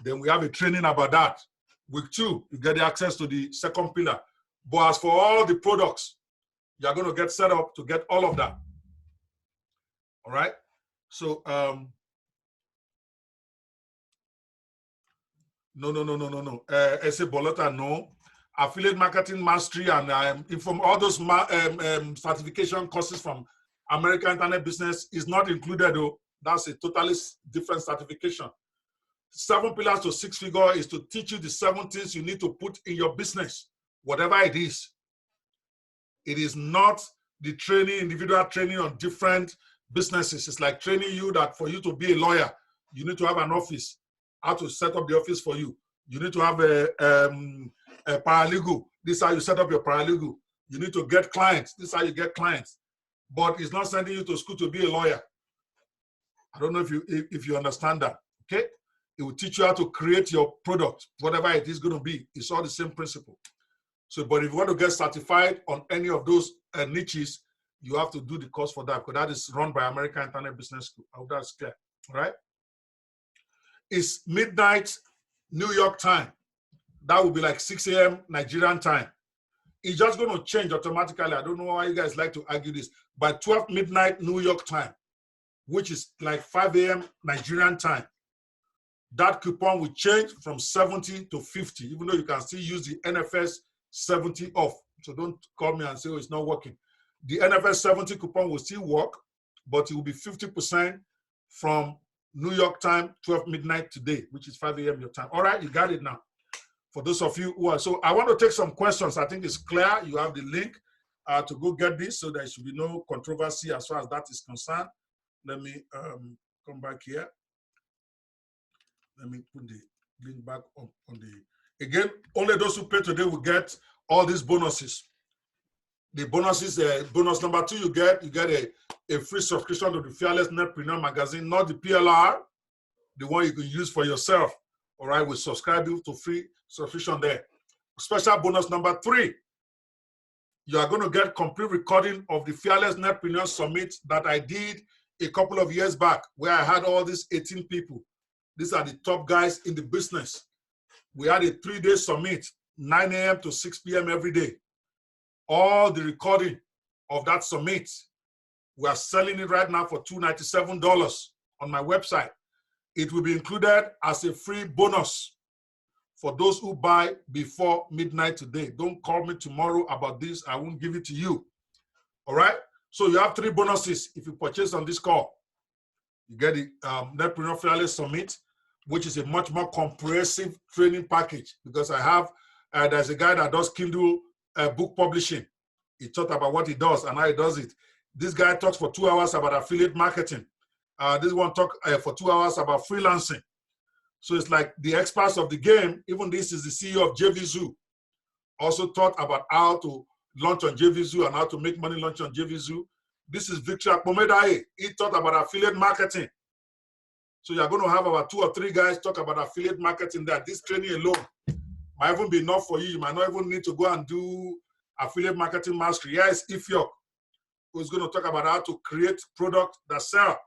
Then we have a training about that. Week 2, you get the access to the 2nd pillar. But as for all the products, you are going to get set up to get all of that. All right? So, no. Essay Bolota, no. Affiliate Marketing Mastery and from all those certification courses from American Internet Business is not included, though. That's a totally different certification. 7 pillars to 6 figure is to teach you the 7 things you need to put in your business, whatever it is. It is not the training, individual training on different businesses. It's like training you that for you to be a lawyer, you need to have an office, how to set up the office for you. You need to have a paralegal. This is how you set up your paralegal. You need to get clients. This is how you get clients. But it's not sending you to school to be a lawyer. I don't know if you understand that, okay? It will teach you how to create your product, whatever it is going to be. It's all the same principle. So, but if you want to get certified on any of those niches, you have to do the course for that because that is run by American Internet Business School. I hope that's clear, all right? It's midnight New York time. That will be like 6 a.m. Nigerian time. It's just going to change automatically. I don't know why you guys like to argue this. By 12 midnight New York time, which is like 5 a.m. Nigerian time, that coupon will change from 70 to 50, even though you can still use the NFS 70 off. So don't call me and say, oh, it's not working. The NFS 70 coupon will still work, but it will be 50% from New York time, 12 midnight today, which is 5 a.m. your time. All right, you got it now. For those of you who are, so I want to take some questions. I think it's clear. You have the link to go get this, so there should be no controversy as far as that is concerned. Let me come back here. Let me put the link back on the, again, only those who pay today will get all these bonuses. The bonuses, bonus number 2, you get a free subscription to the Fearless Netpreneur magazine, not the PLR, the one you can use for yourself. All right, we'll subscribe you to free subscription there. Special bonus number 3, you are going to get complete recording of the Fearless Netpreneur Summit that I did a couple of years back where I had all these 18 people. These are the top guys in the business. We had a 3-day summit, 9 a.m. to 6 p.m. every day. All the recording of that summit, we are selling it right now for $297 on my website. It will be included as a free bonus for those who buy before midnight today. Don't call me tomorrow about this. I won't give it to you. All right? So you have 3 bonuses if you purchase on this call. You get the Netpreneur Fearless Summit, which is a much more comprehensive training package, because I have, there's a guy that does Kindle book publishing. He talked about what he does and how he does it. This guy talks for 2 hours about affiliate marketing. This one talk for 2 hours about freelancing. So it's like the experts of the game. Even this is the CEO of JVZoo. Also taught about how to launch on JVZoo and how to make money launch on JVZoo. This is Victor Akpomedaye. He taught about affiliate marketing. So you're going to have about 2 or 3 guys talk about affiliate marketing there. This training alone might even be enough for you. You might not even need to go and do affiliate marketing mastery. Here is Ifyok, who's going to talk about how to create products that sell.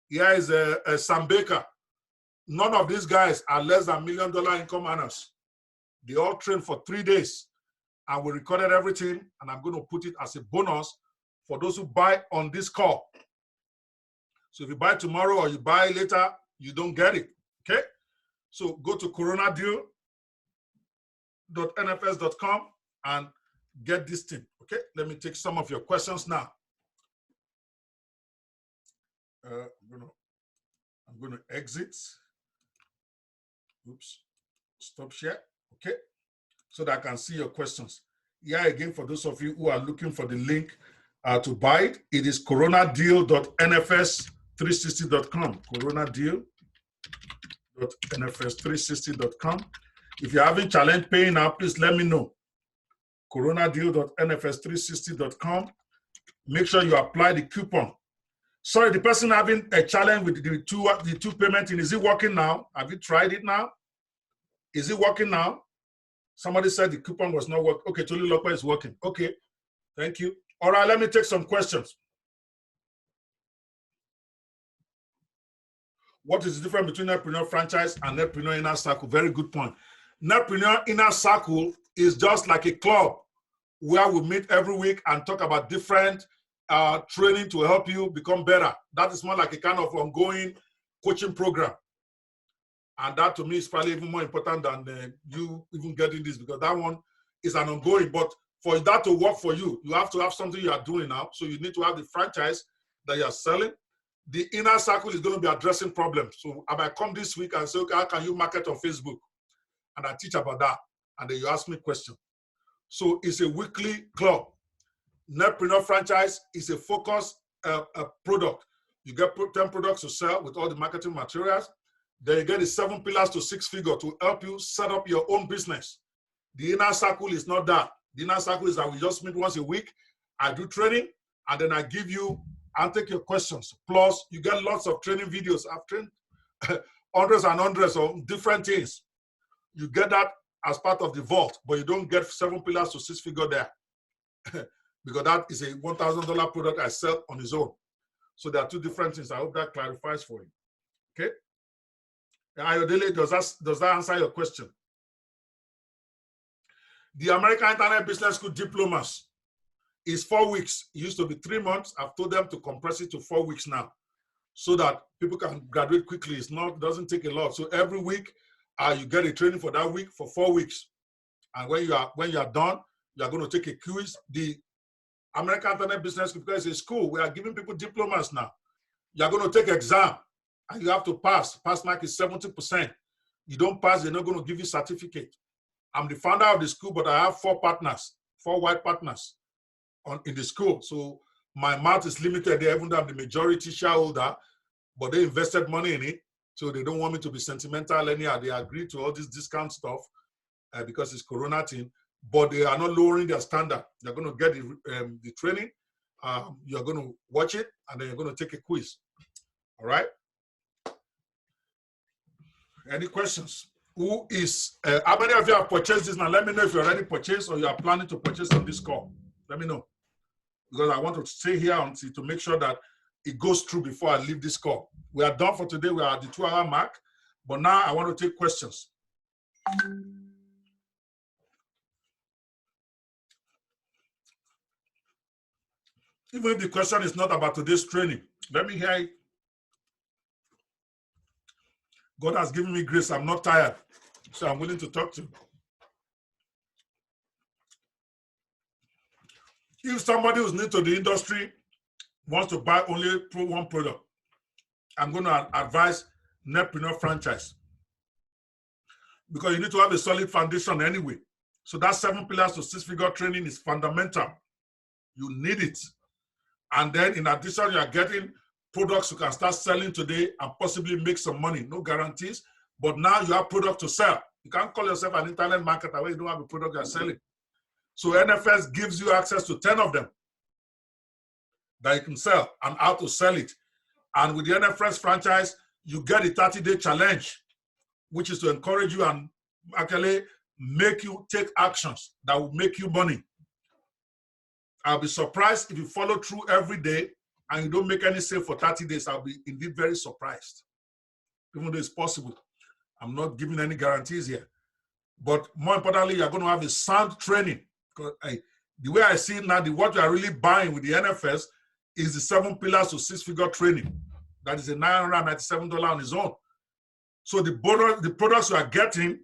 Here is Sam Baker. None of these guys are less than $1 million income earners. They all trained for 3 days, and we recorded everything, and I'm going to put it as a bonus for those who buy on this call. So if you buy tomorrow or you buy later, you don't get it, okay? So go to coronadeal.nfs.com and get this thing, okay? Let me take some of your questions now. I'm going to exit. Oops, stop share, okay? So that I can see your questions. Yeah, again, for those of you who are looking for the link to buy it, it is coronadeal.nfs360.com, coronadeal.nfs360.com. If you're having challenge paying now, please let me know. coronadeal.nfs360.com. Make sure you apply the coupon. Sorry, the person having a challenge with the two payment in, is it working now? Have you tried it now? Is it working now? Somebody said the coupon was not working. Okay, Tolu Lopa is working. Okay, thank you. All right, let me take some questions. What is the difference between Netpreneur Franchise and Netpreneur Inner Circle? Very good point. Netpreneur Inner Circle is just like a club where we meet every week and talk about different training to help you become better. That is more like a kind of ongoing coaching program. And that to me is probably even more important than you even getting this, because that one is an ongoing. But for that to work for you, you have to have something you are doing now. So you need to have the franchise that you are selling. The Inner Circle is going to be addressing problems. So I might come this week and say, okay, how can you market on Facebook? And I teach about that. And then you ask me questions. So it's a weekly club. Netpreneur Franchise is a focused product. You get 10 products to sell with all the marketing materials. Then you get the 7 pillars to 6 figure to help you set up your own business. The Inner Circle is not that. The Inner Circle is that we just meet once a week. I do training, and then I give you and take your questions. Plus, you get lots of training videos. I've trained hundreds and hundreds of different things. You get that as part of the vault, but you don't get 7 pillars to 6 figure there. Because that is a $1,000 product I sell on its own. So there are 2 different things. I hope that clarifies for you. Okay? Ayodele, does that answer your question? The American Internet Business School diplomas is 4 weeks. It used to be 3 months. I've told them to compress it to 4 weeks now, so that people can graduate quickly. It doesn't take a lot. So every week, you get a training for that week for 4 weeks. And when you are done, you are going to take a quiz. The American Internet Business School, because it's a school, we are giving people diplomas now. You are going to take exam, and you have to pass. Pass mark is 70%. You don't pass, they're not going to give you certificate. I'm the founder of the school, but I have 4 partners, 4 white partners in the school. So my mouth is limited there, even though I'm the majority shareholder, but they invested money in it. So they don't want me to be sentimental anyhow. They agreed to all this discount stuff because it's Corona thing, but they are not lowering their standard. They're going to get the training. You're going to watch it, and then you're going to take a quiz. All right? Any questions? How many of you have purchased this now? Let me know if you already purchased or you are planning to purchase on this call. Let me know. Because I want to stay here until to make sure that it goes through before I leave this call. We are done for today. We are at the 2-hour mark, but now I want to take questions. Even if the question is not about today's training, let me hear it. God has given me grace. I'm not tired, so I'm willing to talk to you. If somebody who's new to the industry wants to buy only one product, I'm going to advise Netpreneur franchise, because you need to have a solid foundation anyway. So that 7 pillars to 6-figure training is fundamental. You need it. And then in addition, you are getting products you can start selling today and possibly make some money. No guarantees, but now you have product to sell. You can't call yourself an internet marketer where you don't have a product you're selling. So NFS gives you access to 10 of them that you can sell and how to sell it. And with the NFS franchise, you get a 30-day challenge, which is to encourage you and actually make you take actions that will make you money. I'll be surprised if you follow through every day and you don't make any sale for 30 days. I'll be indeed very surprised, even though it's possible. I'm not giving any guarantees here. But more importantly, you're going to have a sound training. Because the way I see it now, what you are really buying with the NFS is the 7 pillars to 6-figure training. That is a $997 on its own. So the products you are getting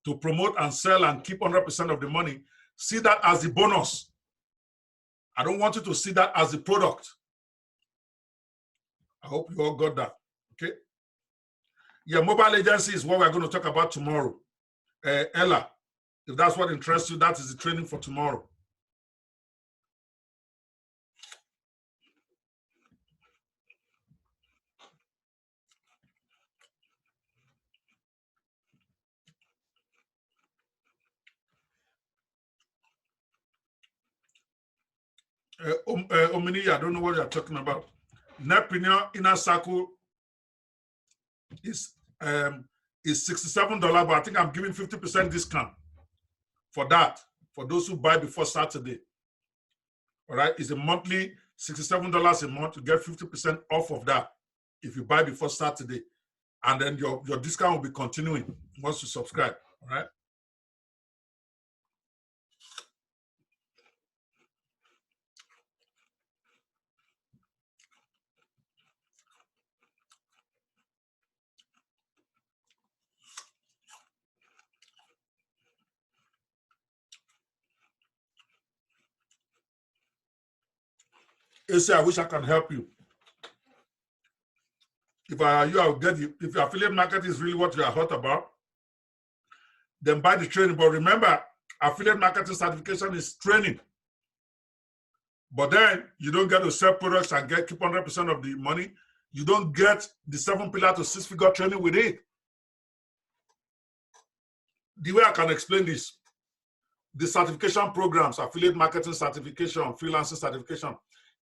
to promote and sell and keep 100% of the money, see that as the bonus. I don't want you to see that as the product. I hope you all got that, okay? Yeah, mobile agency is what we're going to talk about tomorrow. Ella, if that's what interests you, that is the training for tomorrow. Omini, I don't know what you're talking about. Netpreneur Inner Circle is $67, but I think I'm giving 50% discount for that, for those who buy before Saturday. All right, it's a monthly $67 a month to get 50% off of that if you buy before Saturday. And then your discount will be continuing once you subscribe. All right. AC, I wish I can help you. If I are you, I will get you. If your affiliate marketing is really what you are hot about, then buy the training. But remember, affiliate marketing certification is training. But then you don't get to sell products and keep 100% of the money. You don't get the 7 pillar to 6-figure training with it. The way I can explain this, the certification programs, affiliate marketing certification, freelancing certification,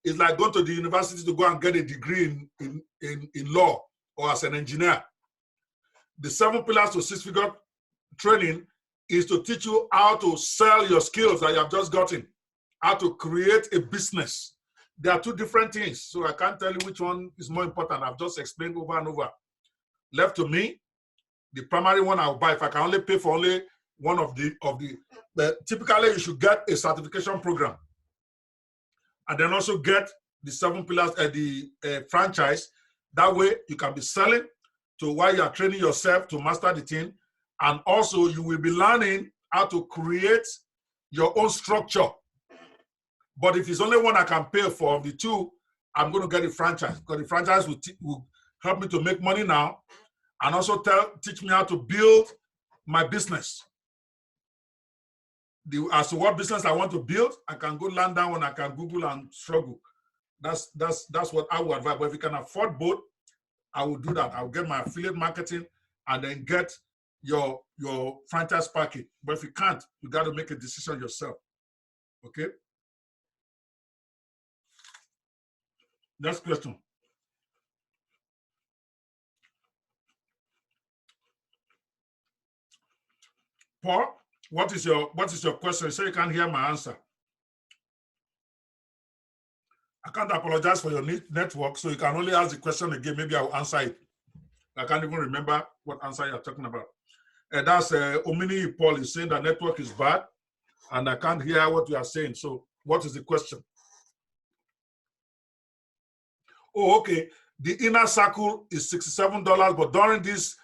is like going to the university to go and get a degree in law or as an engineer. The 7 pillars to 6-figure training is to teach you how to sell your skills that you have just gotten, how to create a business. There are 2 different things, so I can't tell you which one is more important. I've just explained over and over. Left to me, the primary one I'll buy. If I can only pay for only one of the typically you should get a certification program, and then also get the 7 pillars, the franchise. That way you can be selling to while you are training yourself to master the thing, and also you will be learning how to create your own structure. But if it's only one I can pay for of the 2, I'm going to get a franchise, because the franchise will help me to make money now, and also teach me how to build my business. As to what business I want to build, I can go land down when I can Google and struggle. That's what I would advise. But if you can afford both, I will do that. I'll get my affiliate marketing and then get your franchise package. But if you can't, you got to make a decision yourself. Okay? Next question. Paul, what is your question? So you can't hear my answer. I can't apologize for your network, so you can only ask the question again. Maybe I'll answer it. I can't even remember what answer you're talking about. That's Omini Paul is saying the network is bad, and I can't hear what you are saying. So what is the question? Oh, okay. The inner circle is $67, but during this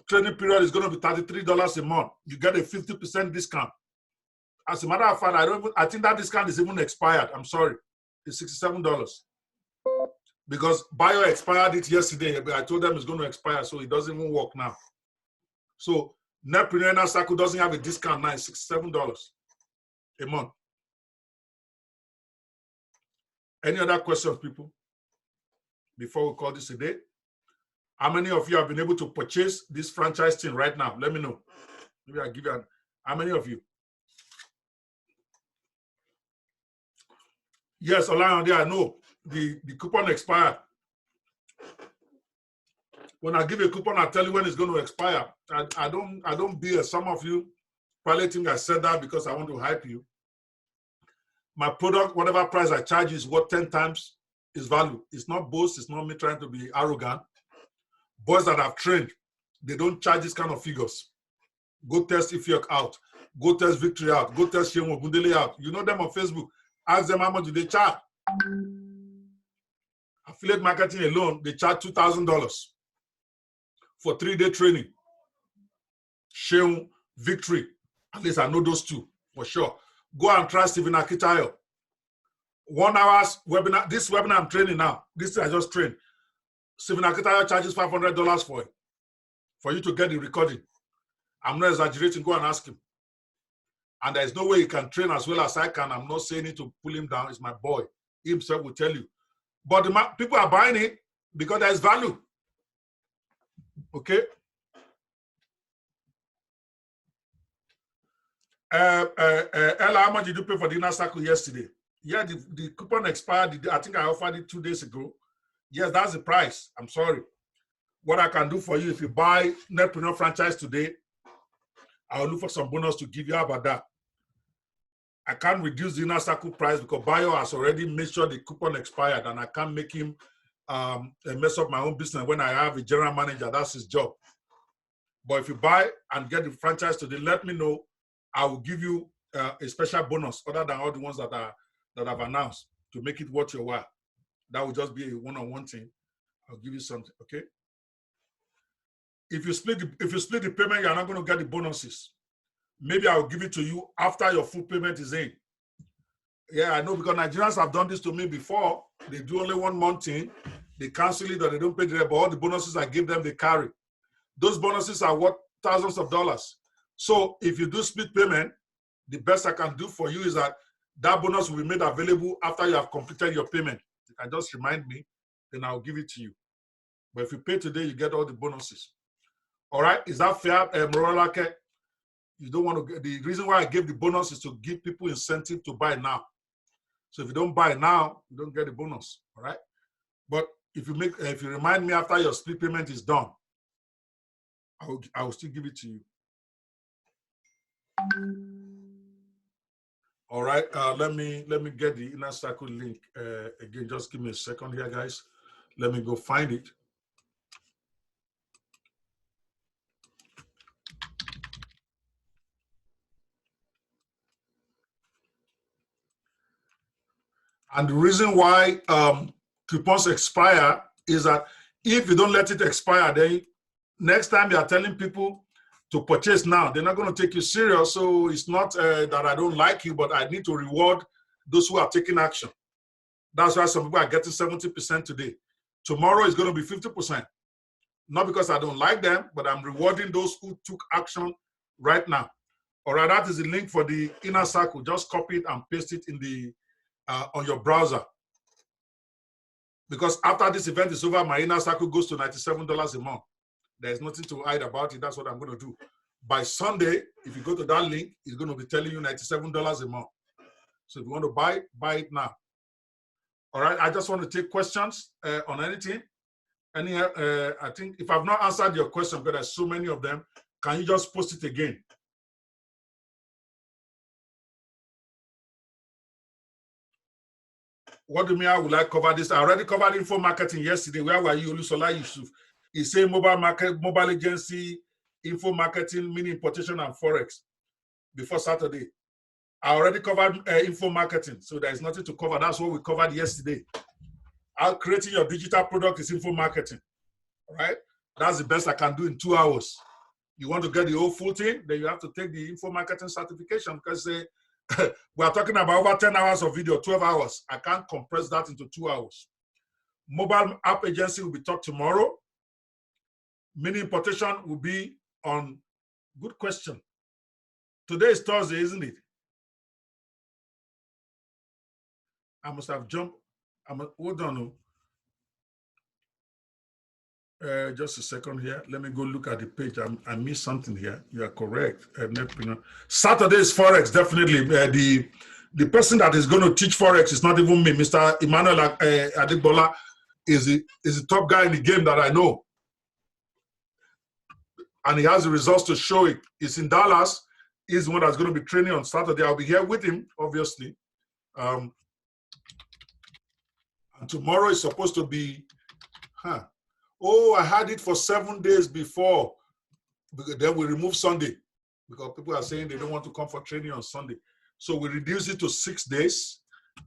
training period, it's going to be $33 a month. You get a 50% discount. As a matter of fact, I think that discount is even expired. I'm sorry. It's $67. Because Bio expired it yesterday. I told them it's going to expire, so it doesn't even work now. So Netpreneur Inner Circle doesn't have a discount now. It's $67 a month. Any other questions, people? Before we call this a day? How many of you have been able to purchase this franchise thing right now? Let me know. Maybe I'll give you how many of you? Yes, Olayande, I know. The coupon expired. When I give a coupon, I tell you when it's going to expire. I don't be as some of you probably think I said that because I want to hype you. My product, whatever price I charge, is worth 10 times its value. It's not boast. It's not me trying to be arrogant. Boys that I've trained, they don't charge this kind of figures. Go test Ifiok out. Go test Victory out. Go test Shemo Gundele out. You know them on Facebook. Ask them how much do they charge. Affiliate marketing alone, they charge $2,000 for 3-day training. Shemo, Victory. At least I know those two for sure. Go and try Stephen Akitayo. 1 hour webinar. This webinar I'm training now. This I just trained. Stephen Akitayo charges $500 for it, for you to get the recording. I'm not exaggerating. Go and ask him. And there's no way he can train as well as I can. I'm not saying it to pull him down. It's my boy. He himself will tell you. But people are buying it because there's value. Okay? Ella, how much did you pay for the Inner Circle yesterday? Yeah, the coupon expired. I think I offered it 2 days ago. Yes, that's the price. I'm sorry. What I can do for you, if you buy Netpreneur franchise today, I'll look for some bonus to give you. How about that? I can't reduce the Inner Circle price because Bio has already made sure the coupon expired, and I can't make him mess up my own business when I have a general manager. That's his job. But if you buy and get the franchise today, let me know. I will give you a special bonus other than all the ones that I've announced to make it worth your while. That will just be a one-on-one thing. I'll give you something, okay? If you split the payment, you're not going to get the bonuses. Maybe I'll give it to you after your full payment is in. Yeah, I know, because Nigerians have done this to me before. They do only 1 month in, they cancel it or they don't pay the rest, but all the bonuses I give them, they carry. Those bonuses are worth thousands of dollars. So if you do split payment, the best I can do for you is that bonus will be made available after you have completed your payment. You can just remind me, then I'll give it to you. But if you pay today, you get all the bonuses. All right, is that fair, Morolake? You don't want to get, the reason why I gave the bonus is to give people incentive to buy now. So if you don't buy now, you don't get the bonus. All right. But if you remind me after your split payment is done, I will still give it to you. All right. Let me get the Inner Circle link again. Just give me a second here, guys. Let me go find it. And the reason why coupons expire is that if you don't let it expire, then next time you are telling people to purchase now, they're not going to take you serious. So it's not that I don't like you, but I need to reward those who are taking action. That's why some people are getting 70% today. Tomorrow is going to be 50%. Not because I don't like them, but I'm rewarding those who took action right now. All right, that is the link for the Inner Circle. Just copy it and paste it in the on your browser. Because after this event is over, my Inner Circle goes to $97 a month. There's nothing to hide about it. That's what I'm going to do. By Sunday, if you go to that link, it's going to be telling you $97 a month. So if you want to buy it now. All right, I just want to take questions on anything. I think if I've not answered your question, because there's so many of them, can you just post it again? What do you mean? How will I cover this? I already covered info marketing yesterday. Where were you, Olusola Yusuf? He said mobile agency, info marketing, mini importation, and forex before Saturday. I already covered info marketing, so there is nothing to cover. That's what we covered yesterday. Creating your digital product is info marketing. All right? That's the best I can do in 2 hours. You want to get the whole full thing, then you have to take the info marketing certification, because we are talking about over 10 hours of video, 12 hours. I can't compress that into 2 hours. Mobile app agency will be taught tomorrow. Mini importation will be on, good question. Today is Thursday, isn't it? I must have jumped. Hold on. Just a second here. Let me go look at the page. I missed something here. You are correct. Saturday is Forex, definitely. The person that is going to teach Forex is not even me. Mr. Emmanuel Adegbola is the top guy in the game that I know. And he has the results to show it. He's in Dallas. He's the one that's going to be training on Saturday. I'll be here with him, obviously. And tomorrow is supposed to be, oh, I had it for 7 days before. Then we remove Sunday because people are saying they don't want to come for training on Sunday. So we reduce it to 6 days.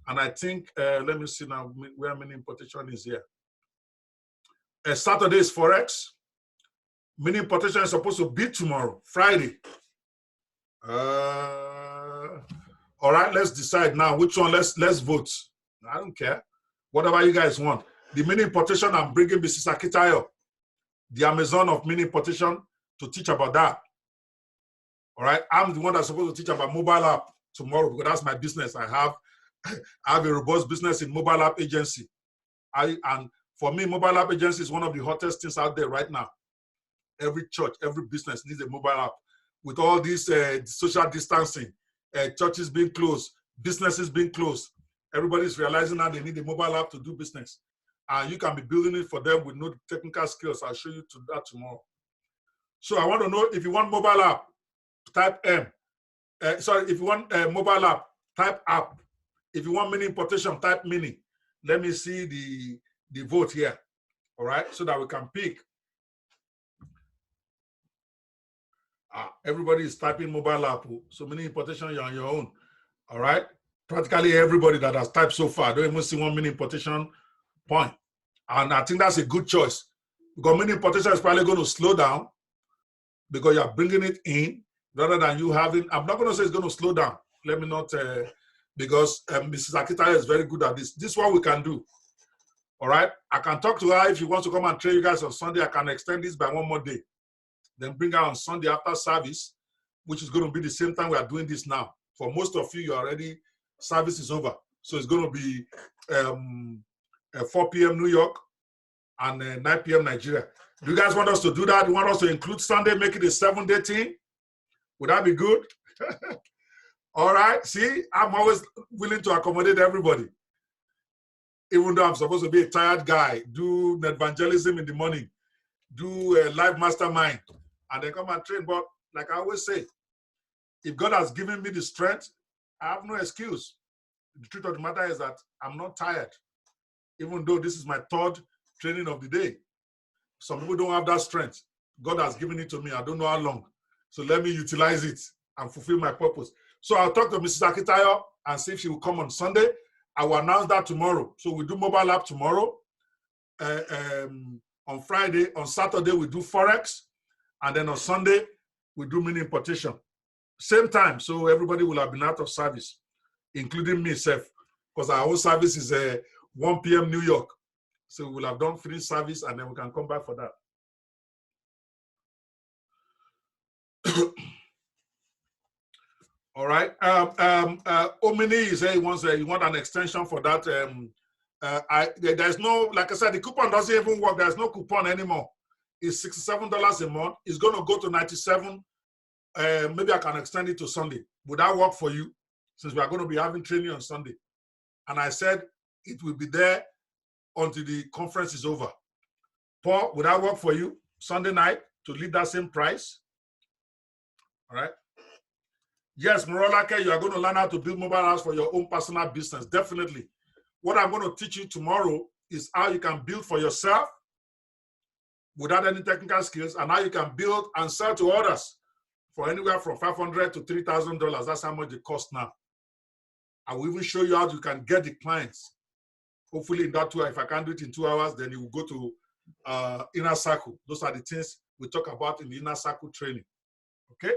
And I think, let me see now where mini importation is here. Saturday is Forex. Mini importation is supposed to be tomorrow, Friday. All right, let's decide now which one. Let's vote. I don't care. Whatever you guys want. The mini importation, I'm bringing Mrs. Akitayo, the Amazon of mini importation, to teach about that. All right, I'm the one that's supposed to teach about mobile app tomorrow because that's my business. I have a robust business in mobile app agency. And for me, mobile app agency is one of the hottest things out there right now. Every church, every business needs a mobile app. With all this social distancing, churches being closed, businesses being closed, everybody's realizing now they need a mobile app to do business. And you can be building it for them with no technical skills. I'll show you that tomorrow. So I want to know if you want mobile app, type M. If you want a mobile app, type app. If you want mini importation, type mini. Let me see the vote here. All right, so that we can pick. Everybody is typing mobile app. So mini importation, you're on your own. All right. Practically everybody that has typed so far, don't even see one mini importation point. And I think that's a good choice because mini importation is probably going to slow down because you're bringing it in rather than you having, I'm not going to say it's going to slow down. Let me not, because Mrs. Akitayo is very good at this. This is what we can do. All right. I can talk to her if she wants to come and train you guys on Sunday. I can extend this by one more day. Then bring her on Sunday after service, which is going to be the same time we are doing this now. For most of you, service is over. So it's going to be 4 p.m. New York and 9 p.m. Nigeria. Do you guys want us to do that? You want us to include Sunday, make it a 7-day thing? Would that be good? All right. See, I'm always willing to accommodate everybody. Even though I'm supposed to be a tired guy, do evangelism in the morning, do a live mastermind, and then come and train. But like I always say, if God has given me the strength, I have no excuse. The truth of the matter is that I'm not tired, even though this is my 3rd training of the day. Some people don't have that strength. God has given it to me. I don't know how long. So let me utilize it and fulfill my purpose. So I'll talk to Mrs. Akitayo and see if she will come on Sunday. I will announce that tomorrow. So we do mobile app tomorrow. On Friday, on Saturday, we do Forex. And then on Sunday, we do mini importation. Same time, so everybody will have been out of service, including myself, because our whole service is 1 p.m. New York. So we'll have done free service and then we can come back for that. All right. Omini is saying he wants an extension for that. There's no, like I said, the coupon doesn't even work. There's no coupon anymore. It's $67 a month. It's going to go to $97. Maybe I can extend it to Sunday. Would that work for you? Since we are going to be having training on Sunday. And I said it will be there until the conference is over. Paul, would that work for you? Sunday night to leave that same price? All right. Yes, Morolake, you are going to learn how to build mobile apps for your own personal business. Definitely. What I'm going to teach you tomorrow is how you can build for yourself without any technical skills, and how you can build and sell to others for anywhere from $500 to $3,000. That's how much it costs now. I will even show you how you can get the clients. Hopefully in that 2 hours, if I can do it in 2 hours, then you will go to inner circle. Those are the things we talk about in the inner circle training. Okay?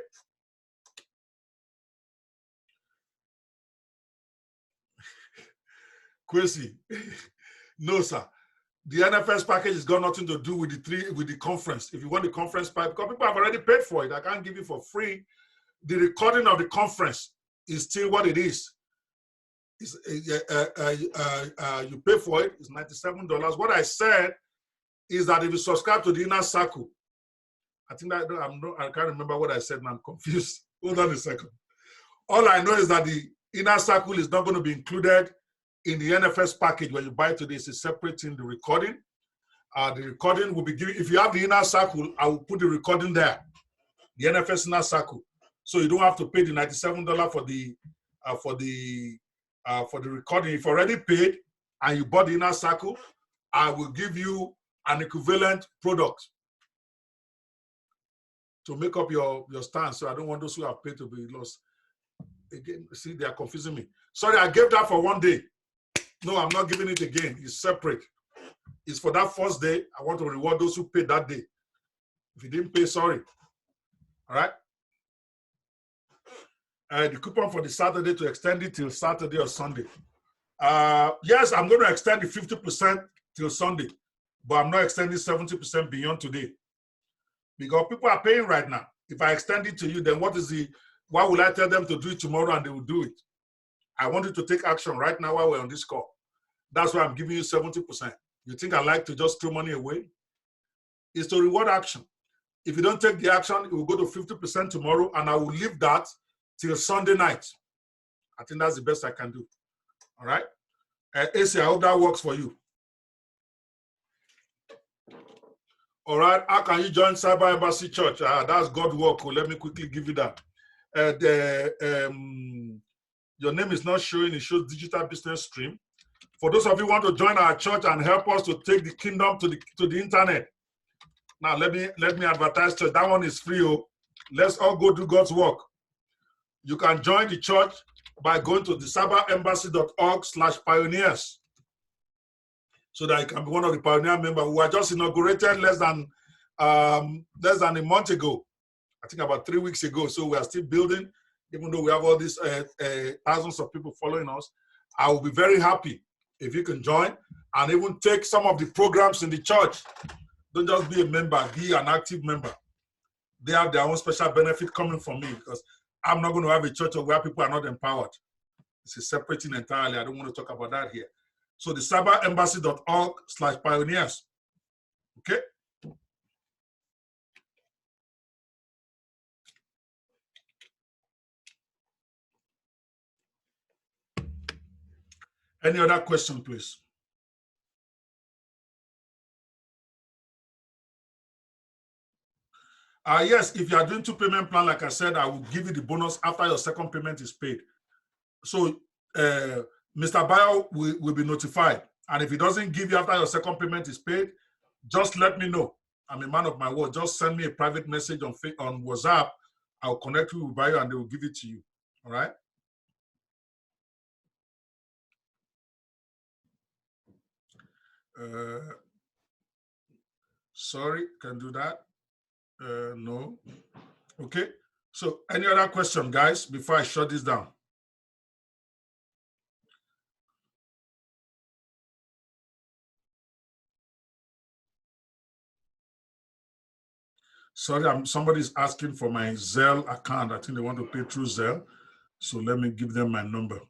Kwesi, no, sir. The NFS package has got nothing to do with the conference. If you want the conference package, because people have already paid for it, I can't give you for free. The recording of the conference is still what it is. It's, you pay for it, it's $97. What I said is that if you subscribe to the inner circle, I think that I can't remember what I said and I'm confused. Hold on a second. All I know is that the inner circle is not going to be included in the NFS package when you buy today. It's a separate in the recording. The recording will be given. If you have the inner circle, I will put the recording there, the NFS inner circle, so you don't have to pay the $97 for the recording. If you already paid and you bought the inner circle, I will give you an equivalent product to make up your stance. So I don't want those who have paid to be lost. Again, see, they are confusing me. Sorry, I gave that for 1 day. No, I'm not giving it again. It's separate. It's for that first day. I want to reward those who paid that day. If you didn't pay, sorry. All right? The coupon for the Saturday, to extend it till Saturday or Sunday. Yes, I'm going to extend the 50% till Sunday, but I'm not extending 70% beyond today. Because people are paying right now. If I extend it to you, then why will I tell them to do it tomorrow and they will do it? I want you to take action right now while we're on this call. That's why I'm giving you 70%. You think I like to just throw money away? It's to reward action. If you don't take the action, it will go to 50% tomorrow, and I will leave that till Sunday night. I think that's the best I can do. All right? AC, I hope that works for you. All right, how can you join Cyber Embassy Church? That's God work. Let me quickly give you that. Your name is not showing. It shows Digital Business Stream. For those of you who want to join our church and help us to take the kingdom to the internet. Now let me advertise church. That one is free. Oh. Let's all go do God's work. You can join the church by going to the cyberembassy.org/pioneers. So that you can be one of the pioneer members. We were just inaugurated less than a month ago. I think about 3 weeks ago. So we are still building, even though we have all these thousands of people following us. I will be very happy if you can join and even take some of the programs in the church. Don't just be a member, be an active member. They have their own special benefit coming from me, because I'm not going to have a church where people are not empowered. It's a separate thing entirely. I don't want to talk about that here. So the cyberembassy.org/pioneers. Okay? Any other question, please? Yes, if you are doing 2 payment plan, like I said, I will give you the bonus after your second payment is paid. So Mr. Bayo will be notified. And if he doesn't give you after your second payment is paid, just let me know. I'm a man of my word. Just send me a private message on WhatsApp. I'll connect you with Bayo and they will give it to you. All right? Sorry, can do that? No. Okay. So any other question, guys, before I shut this down? Sorry, somebody's asking for my Zelle account. I think they want to pay through Zelle. So let me give them my number.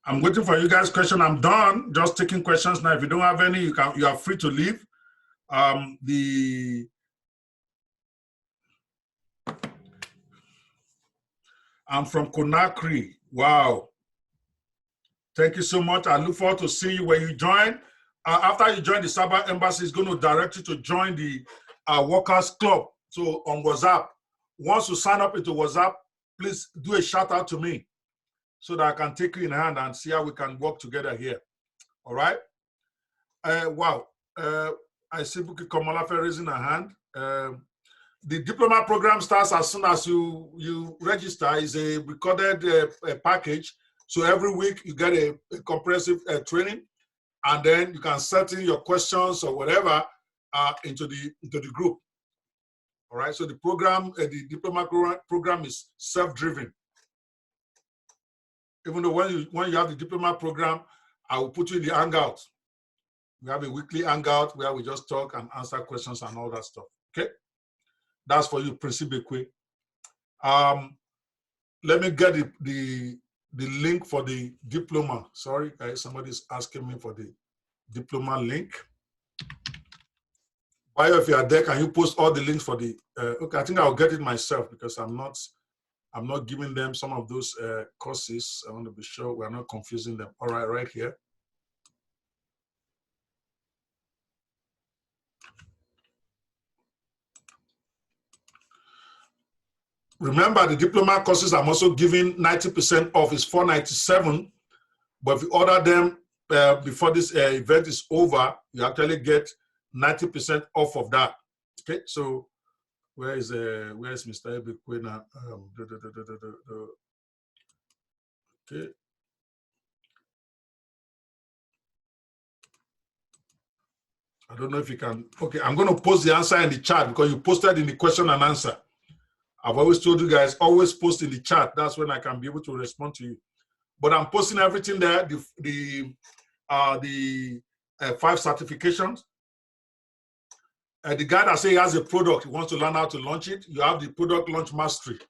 I'm waiting for you guys' question. I'm done just taking questions now. If you don't have any, you are free to leave. I'm from Conakry. Wow. Thank you so much. I look forward to seeing you when you join. After you join the Cyber Embassy, it's going to direct you to join the Workers Club. So on WhatsApp, once you sign up into WhatsApp, please do a shout out to me so that I can take you in hand and see how we can work together here. All right? Wow. I see Buki Komolafe raising her hand. The diploma program starts as soon as you register. It's a recorded package. So every week you get a comprehensive training, and then you can set in your questions or whatever into the group. All right. So the program, the diploma program is self-driven. Even though when you have the diploma program, I will put you in the Hangout. We have a weekly Hangout where we just talk and answer questions and all that stuff. Okay. That's for you, Principe Kwe. Let me get the link for the diploma. Sorry, guys, somebody's asking me for the diploma link. Bio, if you are there, can you post all the links for the? Okay, I think I'll get it myself because I'm not giving them some of those courses. I want to be sure we're not confusing them. All right, right here. Remember, the diploma courses I'm also giving 90% off. It's $497, but if you order them before this event is over, you actually get 90% off of that. Okay, so where is Mr. Ebekwe now? Okay. I don't know if you can. Okay, I'm going to post the answer in the chat because you posted in the question and answer. I've always told you guys, always post in the chat. That's when I can be able to respond to you. But I'm posting everything there, the 5 certifications. The guy that says he has a product, he wants to learn how to launch it. You have the product launch mastery.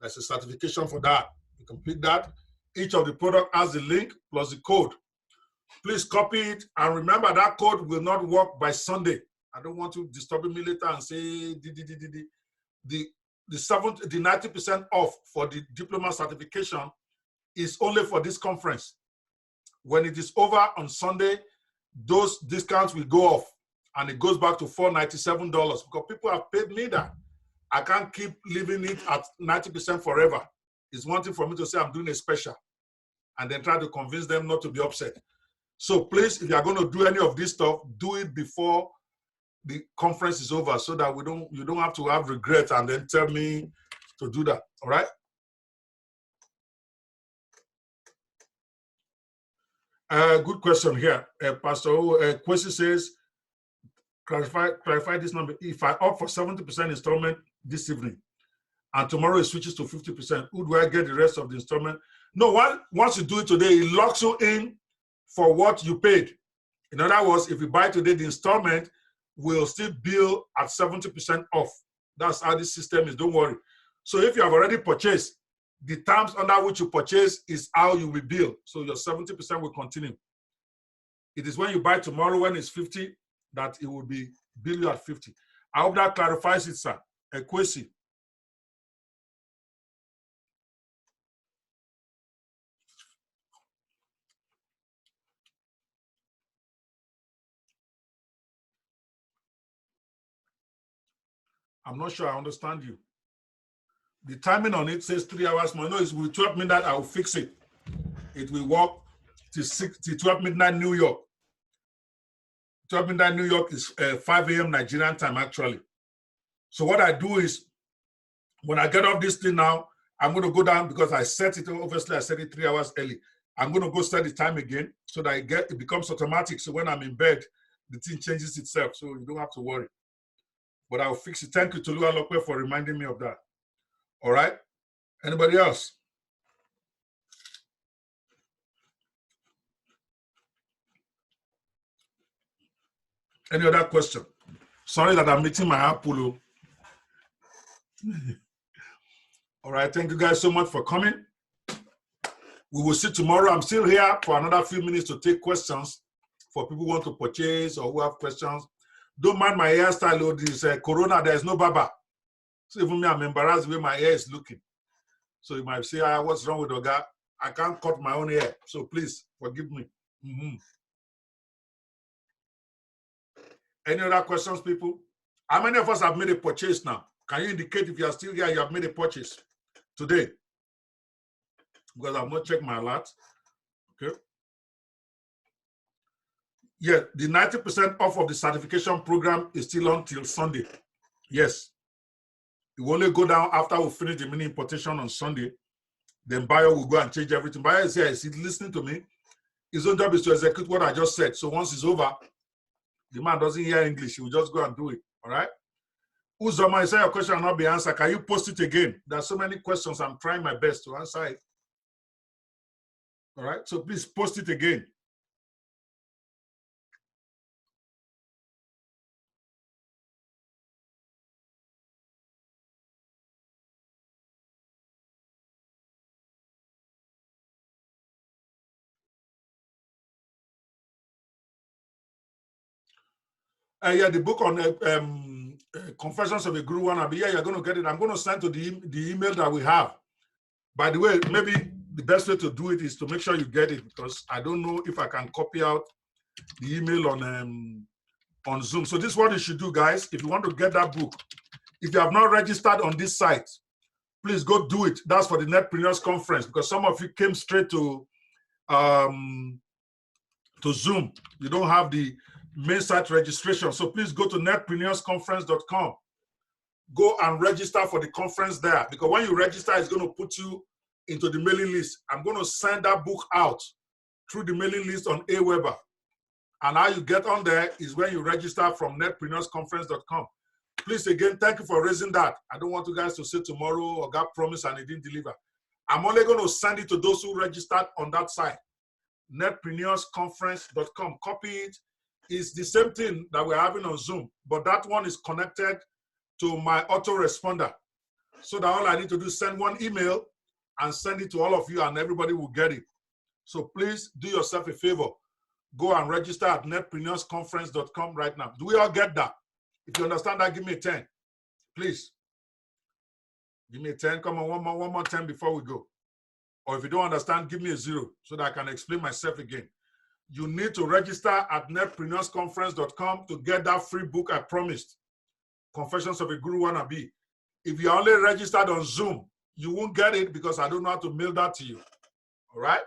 There's a certification for that. You complete that. Each of the product has the link plus the code. Please copy it. And remember that code will not work by Sunday. I don't want to disturb me later and say, the 90% off for the diploma certification is only for this conference. When it is over on Sunday, those discounts will go off and it goes back to $497 because people have paid me that. I can't keep leaving it at 90% forever. It's one thing for me to say I'm doing a special and then try to convince them not to be upset. So please, if you're going to do any of this stuff, do it before the conference is over so that you don't have to have regret and then tell me to do that. All right? Good question here. Pastor Kwesi says, clarify this number. If I opt for 70% installment this evening and tomorrow it switches to 50%, who do I get the rest of the installment? No, once you do it today, it locks you in for what you paid. In other words, if you buy today, the installment will still bill at 70% off. That's how this system is, don't worry. So if you have already purchased, the terms under which you purchase is how you will bill. So your 70% will continue. It is when you buy tomorrow when it's 50 that it will be bill you at 50. I hope that clarifies it, sir. Kwesi. I'm not sure I understand you. The timing on it says 3 hours more. No, it will 12 midnight. I will fix it. It will work till 12 midnight New York. 12 midnight New York is 5 a.m. Nigerian time, actually. So what I do is, when I get off this thing now, I'm going to go down because I set it, obviously I set it 3 hours early. I'm going to go set the time again so that it becomes automatic. So when I'm in bed, the thing changes itself. So you don't have to worry. But I'll fix it. Thank you, Tolu Alope, for reminding me of that. All right. Anybody else? Any other question? Sorry that I'm meeting my apple. All right. Thank you guys so much for coming. We will see tomorrow. I'm still here for another few minutes to take questions for people who want to purchase or who have questions. Don't mind my hairstyle, or this Corona, there is no barber. So even me, I'm embarrassed the way my hair is looking. So you might say, what's wrong with Oga? I can't cut my own hair. So please forgive me. Any other questions, people? How many of us have made a purchase now? Can you indicate if you are still here, you have made a purchase today? Because I've not checked my alert. Okay. Yeah, the 90% off of the certification program is still on till Sunday. Yes. It will only go down after we finish the mini importation on Sunday. Then buyer will go and change everything. Buyer is here, he's listening to me. His own job is to execute what I just said. So once it's over, the man doesn't hear English, he will just go and do it. All right? Uzoma, you say your question will not be answered. Can you post it again? There are so many questions. I'm trying my best to answer it. All right? So please post it again. Yeah, the book on Confessions of a Guru Wannabe. Yeah, you're going to get it. I'm going to send to the email that we have. By the way, maybe the best way to do it is to make sure you get it, because I don't know if I can copy out the email on Zoom. So this is what you should do, guys. If you want to get that book, if you have not registered on this site, please go do it. That's for the Netpreneurs Conference, because some of you came straight to Zoom. You don't have the main site registration. So please go to netpreneursconference.com. Go and register for the conference there, because when you register, it's going to put you into the mailing list. I'm going to send that book out through the mailing list on Aweber. And how you get on there is when you register from netpreneursconference.com. Please, again, thank you for raising that. I don't want you guys to say tomorrow, or God promised and he didn't deliver. I'm only going to send it to those who registered on that site, netpreneursconference.com. Copy it. It's the same thing that we're having on Zoom, but that one is connected to my autoresponder. So that all I need to do is send one email and send it to all of you, and everybody will get it. So please do yourself a favor. Go and register at netpreneursconference.com right now. Do we all get that? If you understand that, give me a 10. Please. Give me a 10. Come on, one more 10 before we go. Or if you don't understand, give me a 0 so that I can explain myself again. You need to register at netpreneursconference.com to get that free book I promised, Confessions of a Guru Wannabe. If you are only registered on Zoom, you won't get it because I don't know how to mail that to you. All right?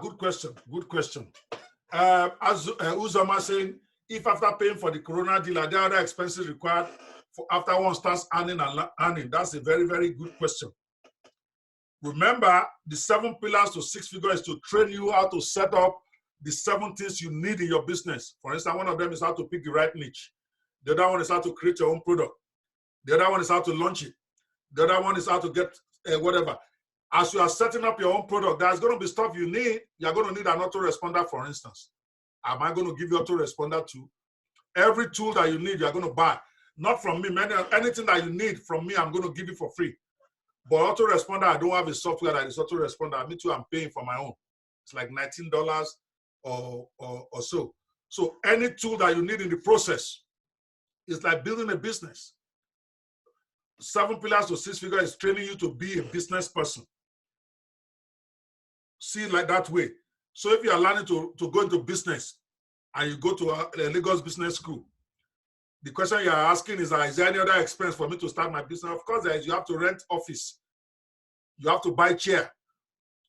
Good question. Good question. As Uzoma saying, if after paying for the Corona deal, are there other expenses required for after one starts earning and earning? That's a very, very good question. Remember, the 7 pillars to 6 figures is to train you how to set up the 7 things you need in your business. For instance, one of them is how to pick the right niche. The other one is how to create your own product. The other one is how to launch it. The other one is how to get whatever. As you are setting up your own product, there's going to be stuff you need. You're going to need an autoresponder, for instance. Am I going to give you autoresponder too? Every tool that you need, you're going to buy. Not from me. Anything that you need from me, I'm going to give you for free. But autoresponder, I don't have a software that is autoresponder. Me too, I'm paying for my own. It's like $19 or so. So any tool that you need in the process is like building a business. 7 pillars to 6 figures is training you to be a business person. See it like that way. So if you are learning to go into business and you go to a Lagos Business School, the question you are asking is there any other expense for me to start my business? Of course, there is. You have to rent office. You have to buy chair.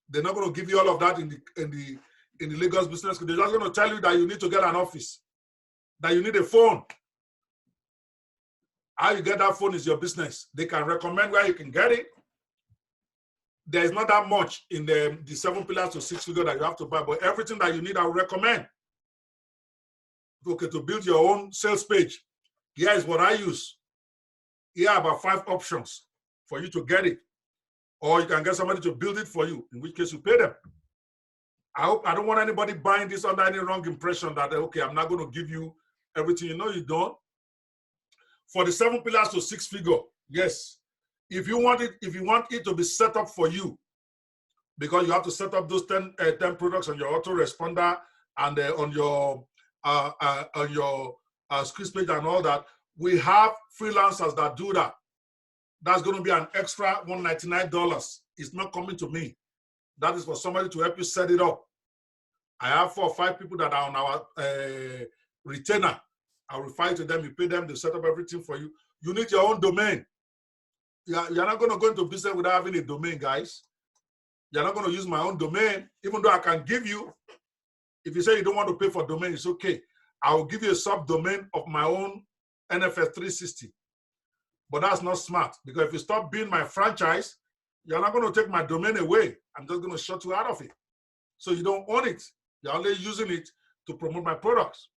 They're not going to give you all of that in the Lagos Business School. They're just going to tell you that you need to get an office, that you need a phone. How you get that phone is your business. They can recommend where you can get it. There is not that much in the 7 pillars to 6 figures that you have to buy, but everything that you need, I would recommend. Okay, to build your own sales page, here is what I use. Here are about 5 options for you to get it. Or you can get somebody to build it for you, in which case you pay them. I don't want anybody buying this under any wrong impression that, okay, I'm not going to give you everything. You know you don't. For the 7 pillars to 6 figure, yes. If you want it to be set up for you, because you have to set up those 10 products on your autoresponder and on your squeeze page and all that, we have freelancers that do that. That's going to be an extra $199. It's not coming to me. That is for somebody to help you set it up. I have 4 or 5 people that are on our retainer. I'll refer to them, you pay them, they set up everything for you. You need your own domain. You're not going to go into business without having a domain, guys. You're not going to use my own domain, even though I can give you, if you say you don't want to pay for domain, it's okay. I will give you a subdomain of my own NFS 360. But that's not smart, because if you stop being my franchise, you're not going to take my domain away. I'm just going to shut you out of it. So you don't own it. You're only using it to promote my products.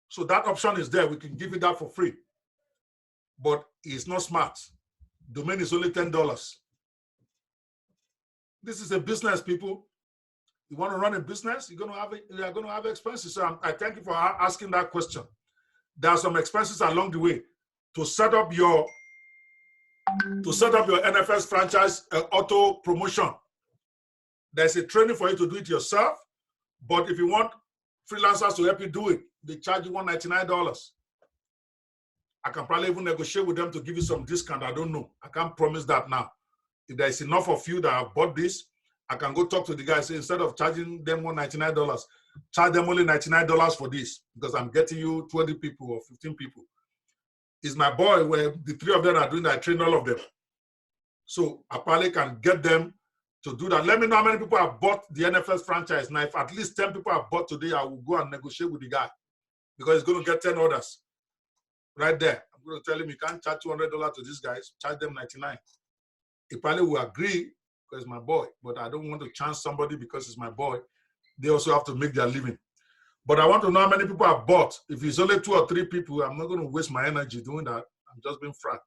So that option is there. We can give you that for free. But it's not smart. Domain is only $10. This is a business, people. You want to run a business, you're going to have expenses. So I thank you for asking that question. There are some expenses along the way to set up your NFS franchise auto promotion. There's a training for you to do it yourself, but if you want freelancers to help you do it, they charge you $199. I can probably even negotiate with them to give you some discount. I don't know. I can't promise that now. If there's enough of you that have bought this, I can go talk to the guys. Say, instead of charging them $199, charge them only $99 for this, because I'm getting you 20 people or 15 people. It's my boy, where the 3 of them are doing that. I train all of them. So I probably can get them to do that. Let me know how many people have bought the NFS franchise. Now, if at least 10 people have bought today, I will go and negotiate with the guy, because he's going to get 10 orders right there. I'm going to tell him, you can't charge $200 to these guys, charge them $99. He probably will agree, because it's my boy, but I don't want to chance somebody because it's my boy. They also have to make their living. But I want to know how many people have bought. If it's only 2 or 3 people, I'm not going to waste my energy doing that. I'm just being frank.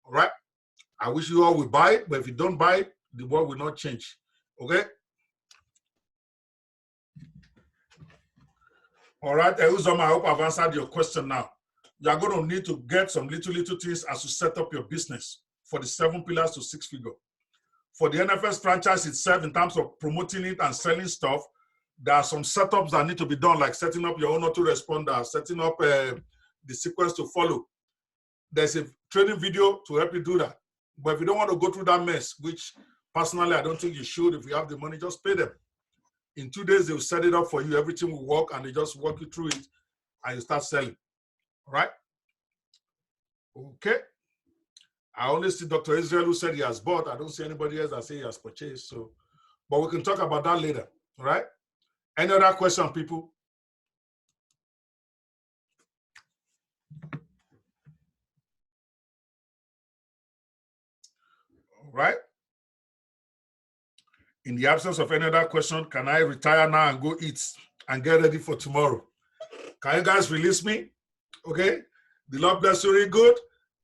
All right? I wish you all will buy it, but if you don't buy it, the world will not change. Okay? All right, Uzoma, I hope I've answered your question now. You are going to need to get some little things as you set up your business for the 7 pillars to 6 figure. For the NFS franchise itself, in terms of promoting it and selling stuff, there are some setups that need to be done, like setting up your own autoresponder, setting up the sequence to follow. There's a training video to help you do that. But if you don't want to go through that mess, which personally I don't think you should, if you have the money, just pay them. In 2 days, they'll set it up for you. Everything will work, and they just walk you through it, and you start selling. All right? Okay. I only see Dr. Israel, who said he has bought. I don't see anybody else that say he has purchased. So, but we can talk about that later. All right? Any other question, people? All right. In the absence of any other question, can I retire now and go eat and get ready for tomorrow? Can you guys release me? Okay. The Lord bless you really good.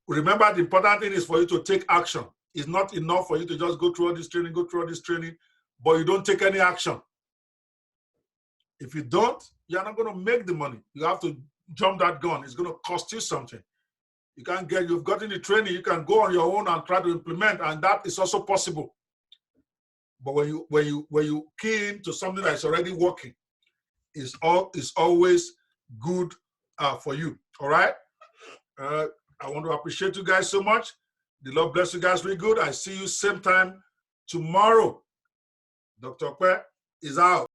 Remember, the important thing is for you to take action. It's not enough for you to just go through all this training, but you don't take any action. If you don't, you're not going to make the money. You have to jump that gun. It's going to cost you something. You've gotten the training, you can go on your own and try to implement, and that is also possible. But when you key into something that's already working, it's always good for you. All right. I want to appreciate you guys so much. The Lord bless you guys really good. I see you same time tomorrow. Dr. Kwe is out.